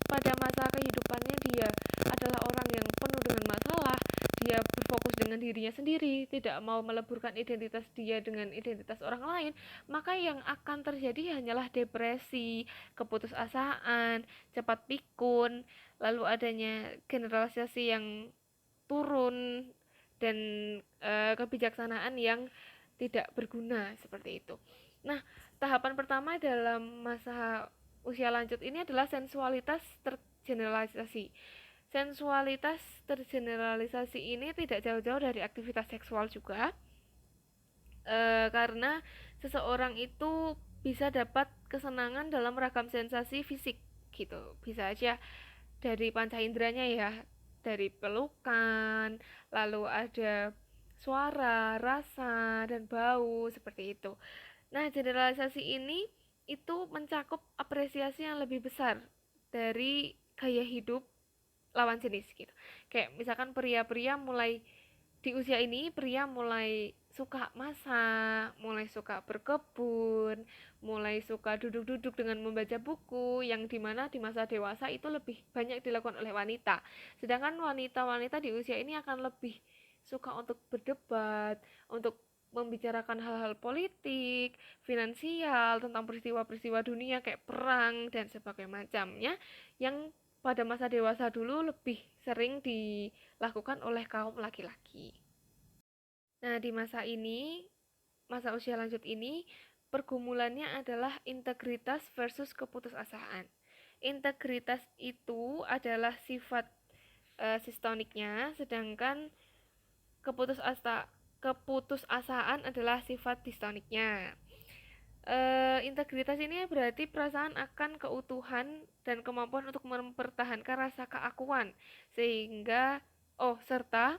pada masa kehidupannya dia adalah orang yang penuh dengan masalah, dia berfokus dengan dirinya sendiri, tidak mau meleburkan identitas dia dengan identitas orang lain, maka yang akan terjadi hanyalah depresi, keputusasaan, cepat pikun, lalu adanya generalisasi yang turun, dan kebijaksanaan yang tidak berguna seperti itu. Nah, tahapan pertama dalam masa usia lanjut ini adalah sensualitas tergeneralisasi. Sensualitas tergeneralisasi ini tidak jauh-jauh dari aktivitas seksual juga, karena seseorang itu bisa dapat kesenangan dalam ragam sensasi fisik gitu. Bisa aja dari panca inderanya ya, dari pelukan, lalu ada suara, rasa, dan bau seperti itu. Nah, generalisasi ini itu mencakup apresiasi yang lebih besar dari gaya hidup lawan jenis gitu. Kayak misalkan pria-pria mulai di usia ini, pria mulai suka masak, mulai suka berkebun, mulai suka duduk-duduk dengan membaca buku, yang dimana di masa dewasa itu lebih banyak dilakukan oleh wanita. Sedangkan wanita-wanita di usia ini akan lebih suka untuk berdebat, untuk membicarakan hal-hal politik, finansial, tentang peristiwa-peristiwa dunia kayak perang dan sebagainya macamnya, yang pada masa dewasa dulu lebih sering dilakukan oleh kaum laki-laki. Nah, di masa ini, masa usia lanjut ini, pergumulannya adalah integritas versus keputusasaan. Integritas itu adalah sifat sistoniknya, sedangkan keputusasaan adalah sifat distoniknya. Integritas ini berarti perasaan akan keutuhan dan kemampuan untuk mempertahankan rasa keakuan, sehingga serta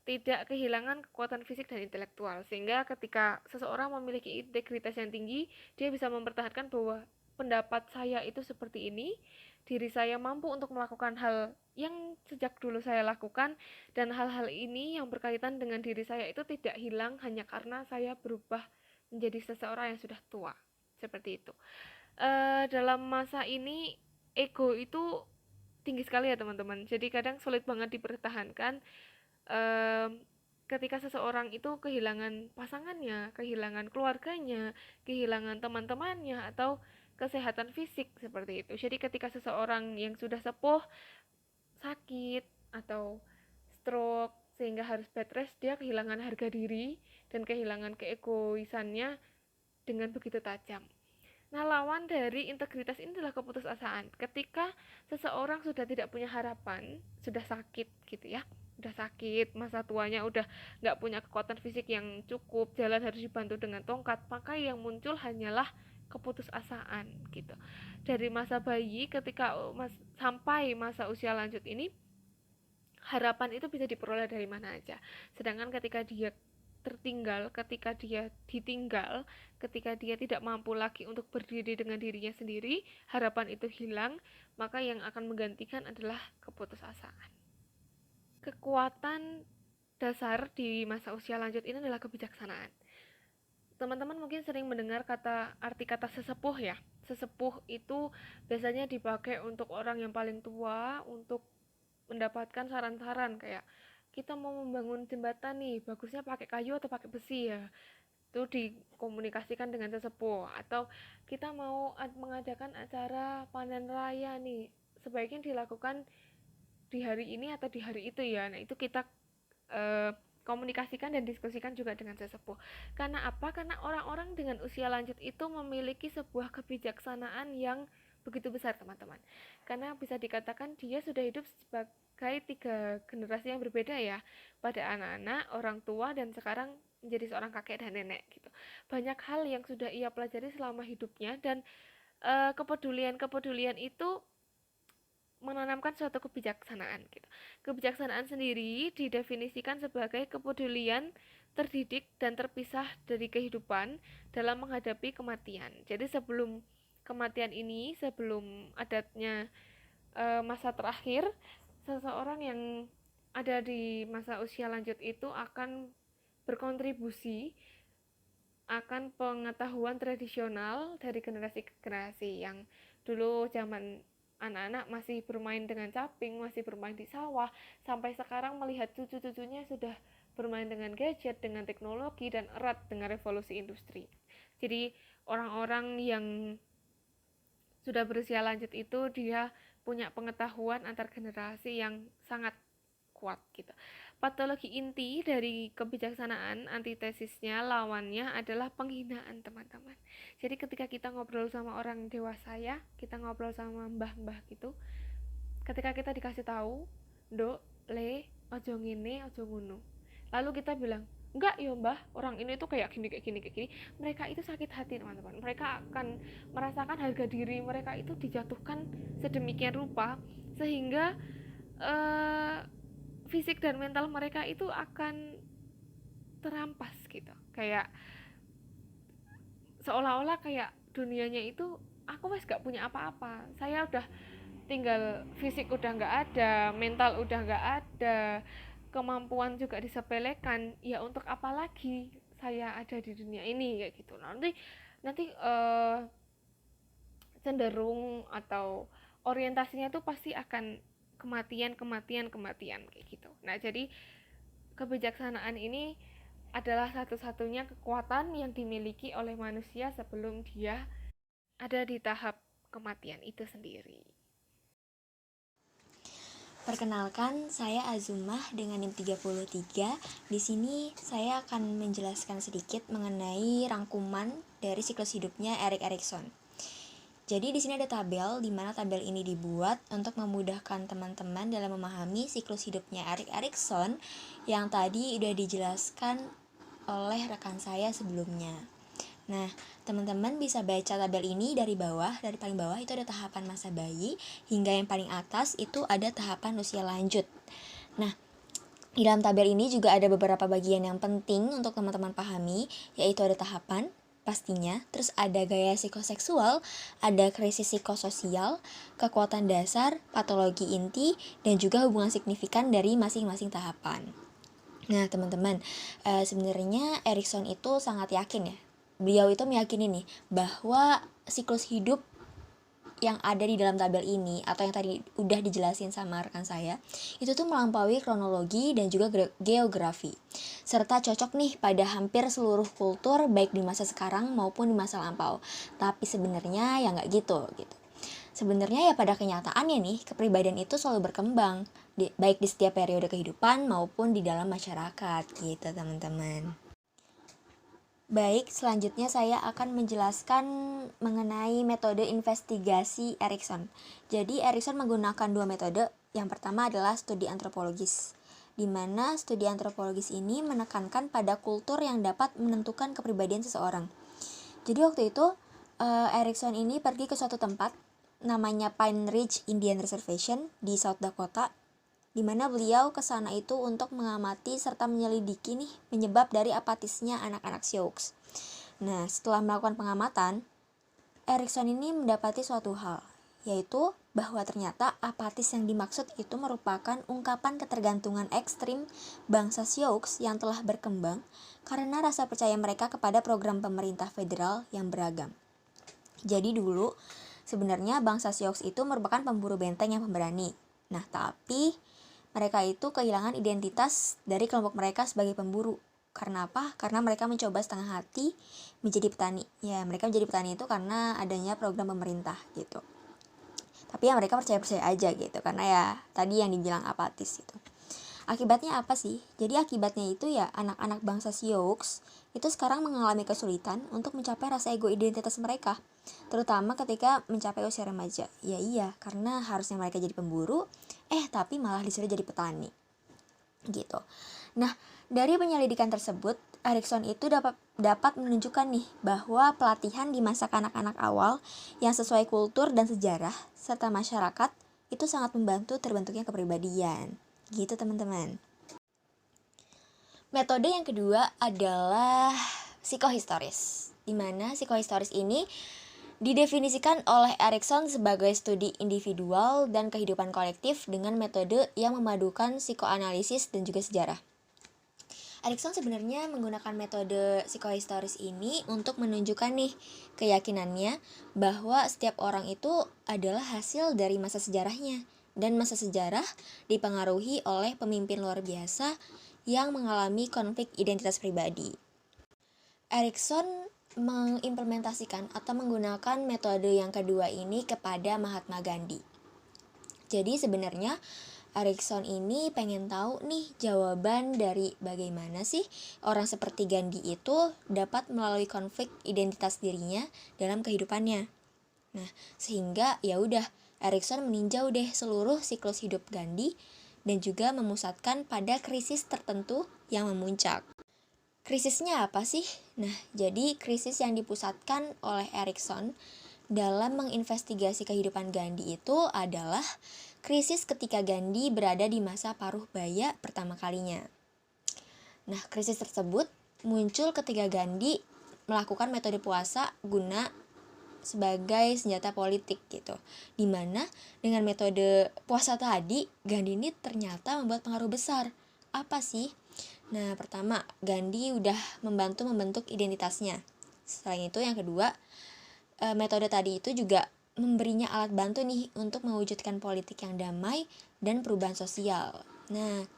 tidak kehilangan kekuatan fisik dan intelektual, sehingga ketika seseorang memiliki integritas yang tinggi, dia bisa mempertahankan bahwa pendapat saya itu seperti ini, diri saya mampu untuk melakukan hal yang sejak dulu saya lakukan, dan hal-hal ini yang berkaitan dengan diri saya itu tidak hilang hanya karena saya berubah menjadi seseorang yang sudah tua, seperti itu. Dalam masa ini ego itu tinggi sekali ya teman-teman, jadi kadang sulit banget dipertahankan ketika seseorang itu kehilangan pasangannya, kehilangan keluarganya, kehilangan teman-temannya, atau kesehatan fisik seperti itu. Jadi ketika seseorang yang sudah sepuh sakit atau stroke sehingga harus bed rest, dia kehilangan harga diri dan kehilangan keegoisannya dengan begitu tajam. Nah, lawan dari integritas ini adalah keputusasaan. Ketika seseorang sudah tidak punya harapan, sudah sakit gitu ya, udah sakit, masa tuanya udah nggak punya kekuatan fisik yang cukup, jalan harus dibantu dengan tongkat, maka yang muncul hanyalah keputusasaan gitu. Dari masa bayi ketika sampai masa usia lanjut ini, harapan itu bisa diperoleh dari mana aja. Sedangkan ketika dia tertinggal, ketika dia ditinggal, ketika dia tidak mampu lagi untuk berdiri dengan dirinya sendiri, harapan itu hilang, maka yang akan menggantikan adalah keputusasaan. Kekuatan dasar di masa usia lanjut ini adalah kebijaksanaan. Teman-teman mungkin sering mendengar arti kata sesepuh ya. Sesepuh itu biasanya dipakai untuk orang yang paling tua, untuk mendapatkan saran-saran kayak kita mau membangun jembatan nih, bagusnya pakai kayu atau pakai besi ya. Itu dikomunikasikan dengan sesepuh. Atau kita mau mengadakan acara panen raya nih, sebaiknya dilakukan di hari ini atau di hari itu ya. Nah, itu kita komunikasikan dan diskusikan juga dengan sesepuh. Karena apa? Karena orang-orang dengan usia lanjut itu memiliki sebuah kebijaksanaan yang begitu besar, teman-teman. Karena bisa dikatakan dia sudah hidup sebagai 3 generasi yang berbeda ya, pada anak-anak, orang tua, dan sekarang menjadi seorang kakek dan nenek gitu. Banyak hal yang sudah ia pelajari selama hidupnya, dan kepedulian itu menanamkan suatu kebijaksanaan gitu. Kebijaksanaan sendiri didefinisikan sebagai kepedulian terdidik dan terpisah dari kehidupan dalam menghadapi kematian. Jadi sebelum kematian ini, sebelum adatnya masa terakhir, seseorang yang ada di masa usia lanjut itu akan berkontribusi akan pengetahuan tradisional dari generasi ke generasi. Yang dulu zaman anak-anak masih bermain dengan caping, masih bermain di sawah, sampai sekarang melihat cucu-cucunya sudah bermain dengan gadget, dengan teknologi, dan erat dengan revolusi industri. Jadi orang-orang yang sudah berusia lanjut itu dia punya pengetahuan antar generasi yang sangat kuat gitu. Patologi inti dari kebijaksanaan, antitesisnya, lawannya adalah penghinaan, teman-teman. Jadi ketika kita ngobrol sama orang dewasa ya, kita ngobrol sama mbah-mbah gitu, ketika kita dikasih tahu, "Nduk, le, ojo ngene, ojo ngono." Lalu kita bilang, "Enggak ya mbah, orang ini tuh kayak gini, kayak gini, kayak gini." Mereka itu sakit hati, teman-teman. Mereka akan merasakan harga diri mereka itu dijatuhkan sedemikian rupa, sehingga fisik dan mental mereka itu akan terampas gitu. Kayak seolah-olah kayak dunianya itu aku wes gak punya apa-apa. Saya udah tinggal fisik udah gak ada, mental udah gak ada, kemampuan juga disepelekan. Ya untuk apa lagi saya ada di dunia ini kayak gitu. Nanti cenderung atau orientasinya itu pasti akan kematian kayak gitu. Nah, jadi kebijaksanaan ini adalah satu-satunya kekuatan yang dimiliki oleh manusia sebelum dia ada di tahap kematian itu sendiri. Perkenalkan, saya Azumah dengan NIM 33. Di sini saya akan menjelaskan sedikit mengenai rangkuman dari siklus hidupnya Erik Erikson. Jadi di sini ada tabel, di mana tabel ini dibuat untuk memudahkan teman-teman dalam memahami siklus hidupnya Erik Erikson yang tadi udah dijelaskan oleh rekan saya sebelumnya. Nah, teman-teman bisa baca tabel ini dari bawah, dari paling bawah itu ada tahapan masa bayi, hingga yang paling atas itu ada tahapan usia lanjut. Nah, di dalam tabel ini juga ada beberapa bagian yang penting untuk teman-teman pahami, yaitu ada tahapan, pastinya, terus ada gaya psikoseksual, ada krisis psikososial, kekuatan dasar, patologi inti, dan juga hubungan signifikan dari masing-masing tahapan. Nah, teman-teman, sebenarnya Erikson itu sangat yakin ya. Beliau itu meyakini nih bahwa siklus hidup yang ada di dalam tabel ini atau yang tadi udah dijelasin sama rekan saya itu tuh melampaui kronologi dan juga geografi serta cocok nih pada hampir seluruh kultur baik di masa sekarang maupun di masa lampau. Tapi sebenarnya ya nggak gitu. Sebenarnya ya pada kenyataannya nih kepribadian itu selalu berkembang baik di setiap periode kehidupan maupun di dalam masyarakat gitu, teman-teman. Baik, selanjutnya saya akan menjelaskan mengenai metode investigasi Erikson. Jadi Erikson menggunakan 2 metode. Yang pertama adalah studi antropologis, di mana studi antropologis ini menekankan pada kultur yang dapat menentukan kepribadian seseorang. Jadi waktu itu Erikson ini pergi ke suatu tempat namanya Pine Ridge Indian Reservation di South Dakota. di mana beliau kesana itu untuk mengamati serta menyelidiki nih penyebab dari apatisnya anak-anak Sioux. Nah, setelah melakukan pengamatan, Erikson ini mendapati suatu hal, yaitu bahwa ternyata apatis yang dimaksud itu merupakan ungkapan ketergantungan ekstrim bangsa Sioux yang telah berkembang karena rasa percaya mereka kepada program pemerintah federal yang beragam. Jadi dulu, sebenarnya bangsa Sioux itu merupakan pemburu benteng yang pemberani. Nah, tapi mereka itu kehilangan identitas dari kelompok mereka sebagai pemburu. Karena apa? Karena mereka mencoba setengah hati menjadi petani. Ya, mereka menjadi petani itu karena adanya program pemerintah gitu. Tapi ya mereka percaya-percaya aja gitu, karena ya tadi yang dibilang apatis gitu. Akibatnya apa sih? Jadi akibatnya itu ya anak-anak bangsa Sioux itu sekarang mengalami kesulitan untuk mencapai rasa ego identitas mereka, terutama ketika mencapai usia remaja. Ya iya, karena harusnya mereka jadi pemburu, tapi malah disuruh jadi petani gitu. Nah, dari penyelidikan tersebut, Erikson itu dapat menunjukkan nih bahwa pelatihan di masa kanak-kanak awal yang sesuai kultur dan sejarah serta masyarakat itu sangat membantu terbentuknya kepribadian. Gitu teman-teman. Metode yang kedua adalah psikohistoris, di mana psikohistoris ini didefinisikan oleh Erikson sebagai studi individual dan kehidupan kolektif dengan metode yang memadukan psikoanalisis dan juga sejarah. Erikson sebenarnya menggunakan metode psikohistoris ini untuk menunjukkan nih keyakinannya bahwa setiap orang itu adalah hasil dari masa sejarahnya, dan masa sejarah dipengaruhi oleh pemimpin luar biasa yang mengalami konflik identitas pribadi. Erikson mengimplementasikan atau menggunakan metode yang kedua ini kepada Mahatma Gandhi. Jadi sebenarnya Erikson ini pengen tahu nih jawaban dari bagaimana sih orang seperti Gandhi itu dapat melalui konflik identitas dirinya dalam kehidupannya. Nah, sehingga ya udah Erikson meninjau deh seluruh siklus hidup Gandhi dan juga memusatkan pada krisis tertentu yang memuncak. Krisisnya apa sih? Nah, jadi krisis yang dipusatkan oleh Erikson dalam menginvestigasi kehidupan Gandhi itu adalah krisis ketika Gandhi berada di masa paruh baya pertama kalinya. Nah, krisis tersebut muncul ketika Gandhi melakukan metode puasa guna sebagai senjata politik gitu. Dimana dengan metode puasa tadi, Gandhi ini ternyata membuat pengaruh besar. Apa sih? Nah, pertama, Gandhi udah membentuk identitasnya. Selain itu, yang kedua, metode tadi itu juga memberinya alat bantu nih untuk mewujudkan politik yang damai dan perubahan sosial. Nah,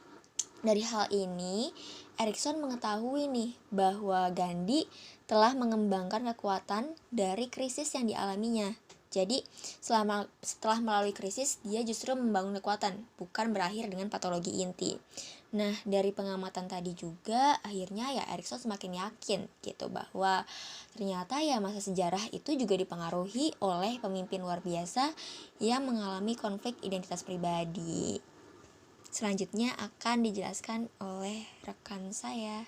dari hal ini Erikson mengetahui nih bahwa Gandhi telah mengembangkan kekuatan dari krisis yang dialaminya. Jadi setelah melalui krisis, dia justru membangun kekuatan, bukan berakhir dengan patologi inti. Nah, dari pengamatan tadi juga akhirnya ya Erikson semakin yakin gitu bahwa ternyata ya masa sejarah itu juga dipengaruhi oleh pemimpin luar biasa yang mengalami konflik identitas pribadi. Selanjutnya akan dijelaskan oleh rekan saya.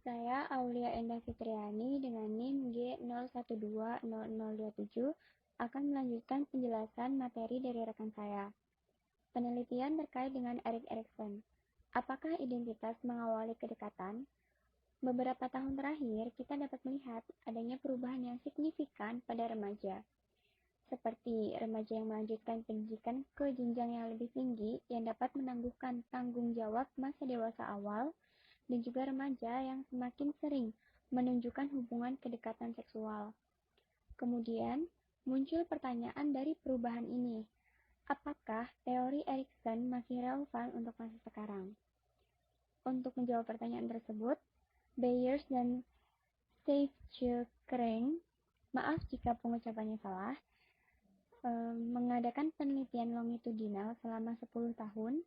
Saya Aulia Endah Fitriani dengan NIM G01200027 akan melanjutkan penjelasan materi dari rekan saya. Penelitian terkait dengan Erik Erikson. Apakah identitas mengawali kedekatan? Beberapa tahun terakhir, kita dapat melihat adanya perubahan yang signifikan pada remaja. Seperti remaja yang melanjutkan pendidikan ke jenjang yang lebih tinggi yang dapat menangguhkan tanggung jawab masa dewasa awal, dan juga remaja yang semakin sering menunjukkan hubungan kedekatan seksual. Kemudian, muncul pertanyaan dari perubahan ini. Apakah teori Erikson masih relevan untuk masa sekarang? Untuk menjawab pertanyaan tersebut, Bayers dan Steve-Chilkering, maaf jika pengucapannya salah, mengadakan penelitian longitudinal selama 10 tahun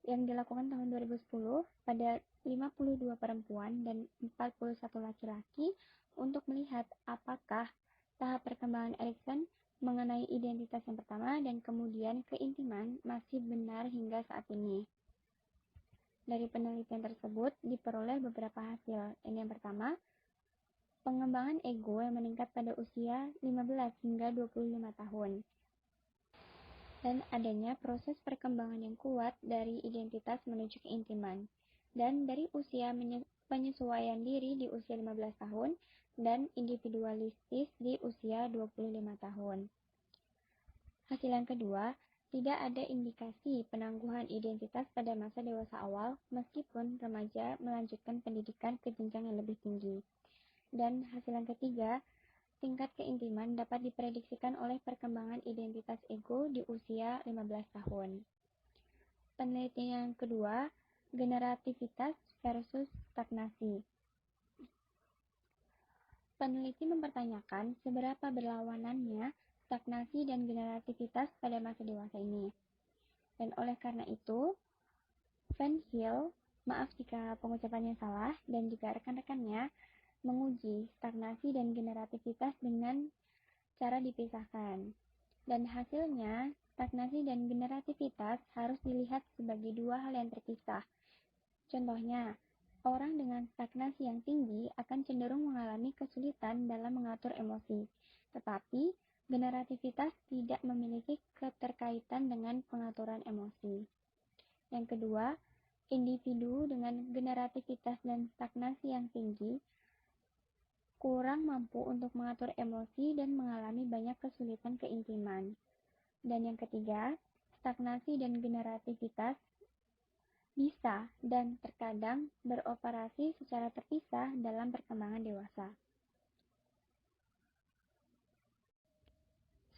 yang dilakukan tahun 2010 pada 52 perempuan dan 41 laki-laki untuk melihat apakah tahap perkembangan Erikson mengenai identitas yang pertama dan kemudian keintiman masih benar hingga saat ini. Dari penelitian tersebut diperoleh beberapa hasil. Yang pertama, pengembangan ego yang meningkat pada usia 15 hingga 25 tahun. dan adanya proses perkembangan yang kuat dari identitas menuju keintiman, dan dari usia penyesuaian diri di usia 15 tahun dan individualistis di usia 25 tahun. Hasil yang kedua, tidak ada indikasi penangguhan identitas pada masa dewasa awal meskipun remaja melanjutkan pendidikan ke jenjang yang lebih tinggi. Dan hasil yang ketiga, tingkat keintiman dapat diprediksikan oleh perkembangan identitas ego di usia 15 tahun. Penelitian kedua, generativitas versus stagnasi. Peneliti mempertanyakan seberapa berlawanannya stagnasi dan generativitas pada masa dewasa ini. Dan oleh karena itu, Van Hill, maaf jika pengucapannya salah, dan juga rekan-rekannya menguji stagnasi dan generativitas dengan cara dipisahkan. Dan hasilnya, stagnasi dan generativitas harus dilihat sebagai dua hal yang terpisah. Contohnya, orang dengan stagnasi yang tinggi akan cenderung mengalami kesulitan dalam mengatur emosi, tetapi generativitas tidak memiliki keterkaitan dengan pengaturan emosi. Yang kedua, individu dengan generativitas dan stagnasi yang tinggi kurang mampu untuk mengatur emosi dan mengalami banyak kesulitan keintiman. Dan yang ketiga, stagnasi dan generativitas bisa dan terkadang beroperasi secara terpisah dalam perkembangan dewasa.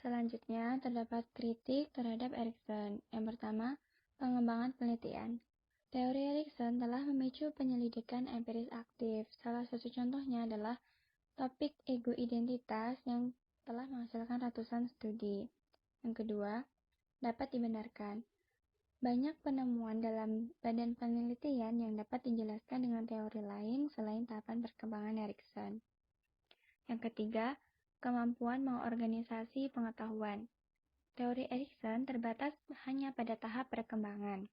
Selanjutnya, terdapat kritik terhadap Erikson. Yang pertama, pengembangan penelitian. Teori Erikson telah memicu penyelidikan empiris aktif. Salah satu contohnya adalah topik ego identitas yang telah menghasilkan ratusan studi. Yang kedua, dapat dibenarkan. Banyak penemuan dalam badan penelitian yang dapat dijelaskan dengan teori lain selain tahapan perkembangan Erikson. Yang ketiga, kemampuan mengorganisasi pengetahuan. Teori Erikson terbatas hanya pada tahap perkembangan.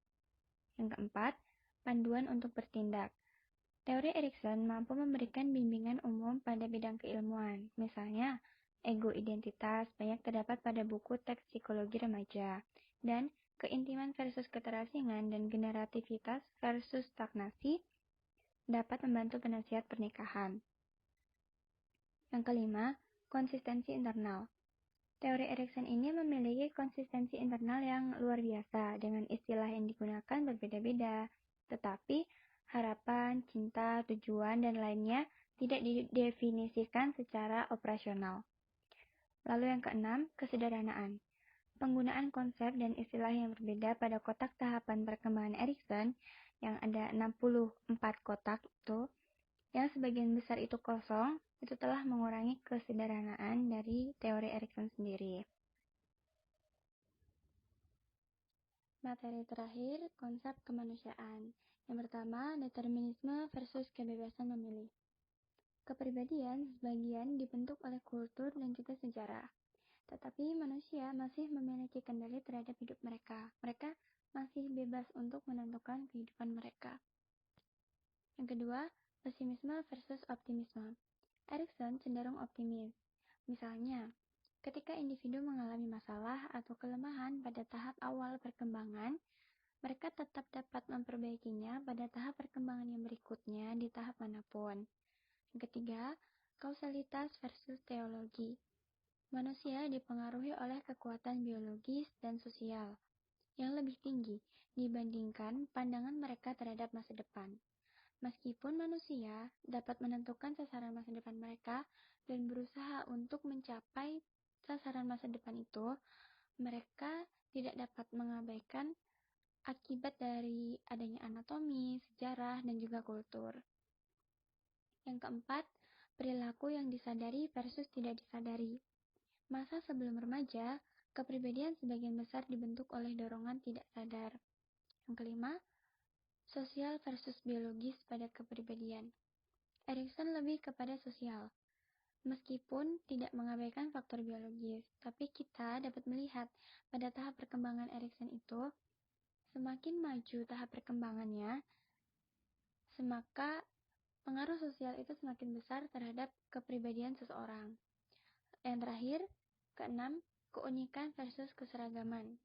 Yang keempat, panduan untuk bertindak. Teori Erikson mampu memberikan bimbingan umum pada bidang keilmuan. Misalnya, ego identitas banyak terdapat pada buku teks psikologi remaja, dan keintiman versus keterasingan dan generativitas versus stagnasi dapat membantu penasihat pernikahan. Yang kelima, konsistensi internal. Teori Erikson ini memiliki konsistensi internal yang luar biasa dengan istilah yang digunakan berbeda-beda, tetapi harapan, cinta, tujuan, dan lainnya tidak didefinisikan secara operasional. Lalu yang keenam, kesederhanaan. Penggunaan konsep dan istilah yang berbeda pada kotak tahapan perkembangan Erikson yang ada 64 kotak itu, yang sebagian besar itu kosong, itu telah mengurangi kesederhanaan dari teori Erikson sendiri. Materi terakhir, konsep kemanusiaan. Yang pertama, determinisme versus kebebasan memilih. Kepribadian sebagian dibentuk oleh kultur dan juga sejarah. Tetapi manusia masih memiliki kendali terhadap hidup mereka. Mereka masih bebas untuk menentukan kehidupan mereka. Yang kedua, pesimisme versus optimisme. Erikson cenderung optimis. Misalnya, ketika individu mengalami masalah atau kelemahan pada tahap awal perkembangan, mereka tetap dapat memperbaikinya pada tahap perkembangan yang berikutnya di tahap manapun. Yang ketiga, kausalitas versus teologi. Manusia dipengaruhi oleh kekuatan biologis dan sosial yang lebih tinggi dibandingkan pandangan mereka terhadap masa depan. Meskipun manusia dapat menentukan sasaran masa depan mereka dan berusaha untuk mencapai sasaran masa depan itu, mereka tidak dapat mengabaikan akibat dari adanya anatomi, sejarah, dan juga kultur. Yang keempat, perilaku yang disadari versus tidak disadari. Masa sebelum remaja, kepribadian sebagian besar dibentuk oleh dorongan tidak sadar. Yang kelima, sosial versus biologis pada kepribadian. Erikson lebih kepada sosial, meskipun tidak mengabaikan faktor biologis, tapi kita dapat melihat pada tahap perkembangan Erikson itu, semakin maju tahap perkembangannya, maka pengaruh sosial itu semakin besar terhadap kepribadian seseorang. Yang terakhir, keenam, keunikan versus keseragaman.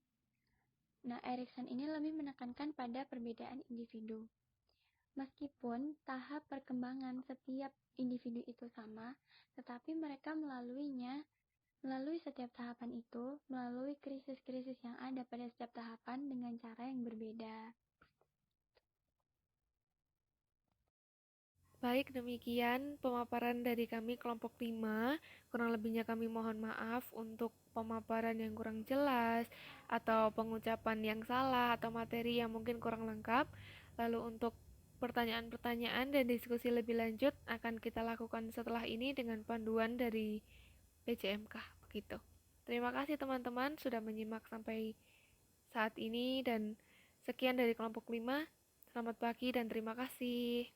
Nah, Erikson ini lebih menekankan pada perbedaan individu. Meskipun tahap perkembangan setiap individu itu sama, tetapi mereka melalui setiap tahapan itu, melalui krisis-krisis yang ada pada setiap tahapan dengan cara yang berbeda. Baik, demikian pemaparan dari kami kelompok 5. Kurang lebihnya kami mohon maaf untuk pemaparan yang kurang jelas, atau pengucapan yang salah, atau materi yang mungkin kurang lengkap. Lalu untuk pertanyaan-pertanyaan dan diskusi lebih lanjut akan kita lakukan setelah ini dengan panduan dari PJMK. Begitu. Terima kasih teman-teman sudah menyimak sampai saat ini, dan sekian dari kelompok 5. Selamat pagi dan terima kasih.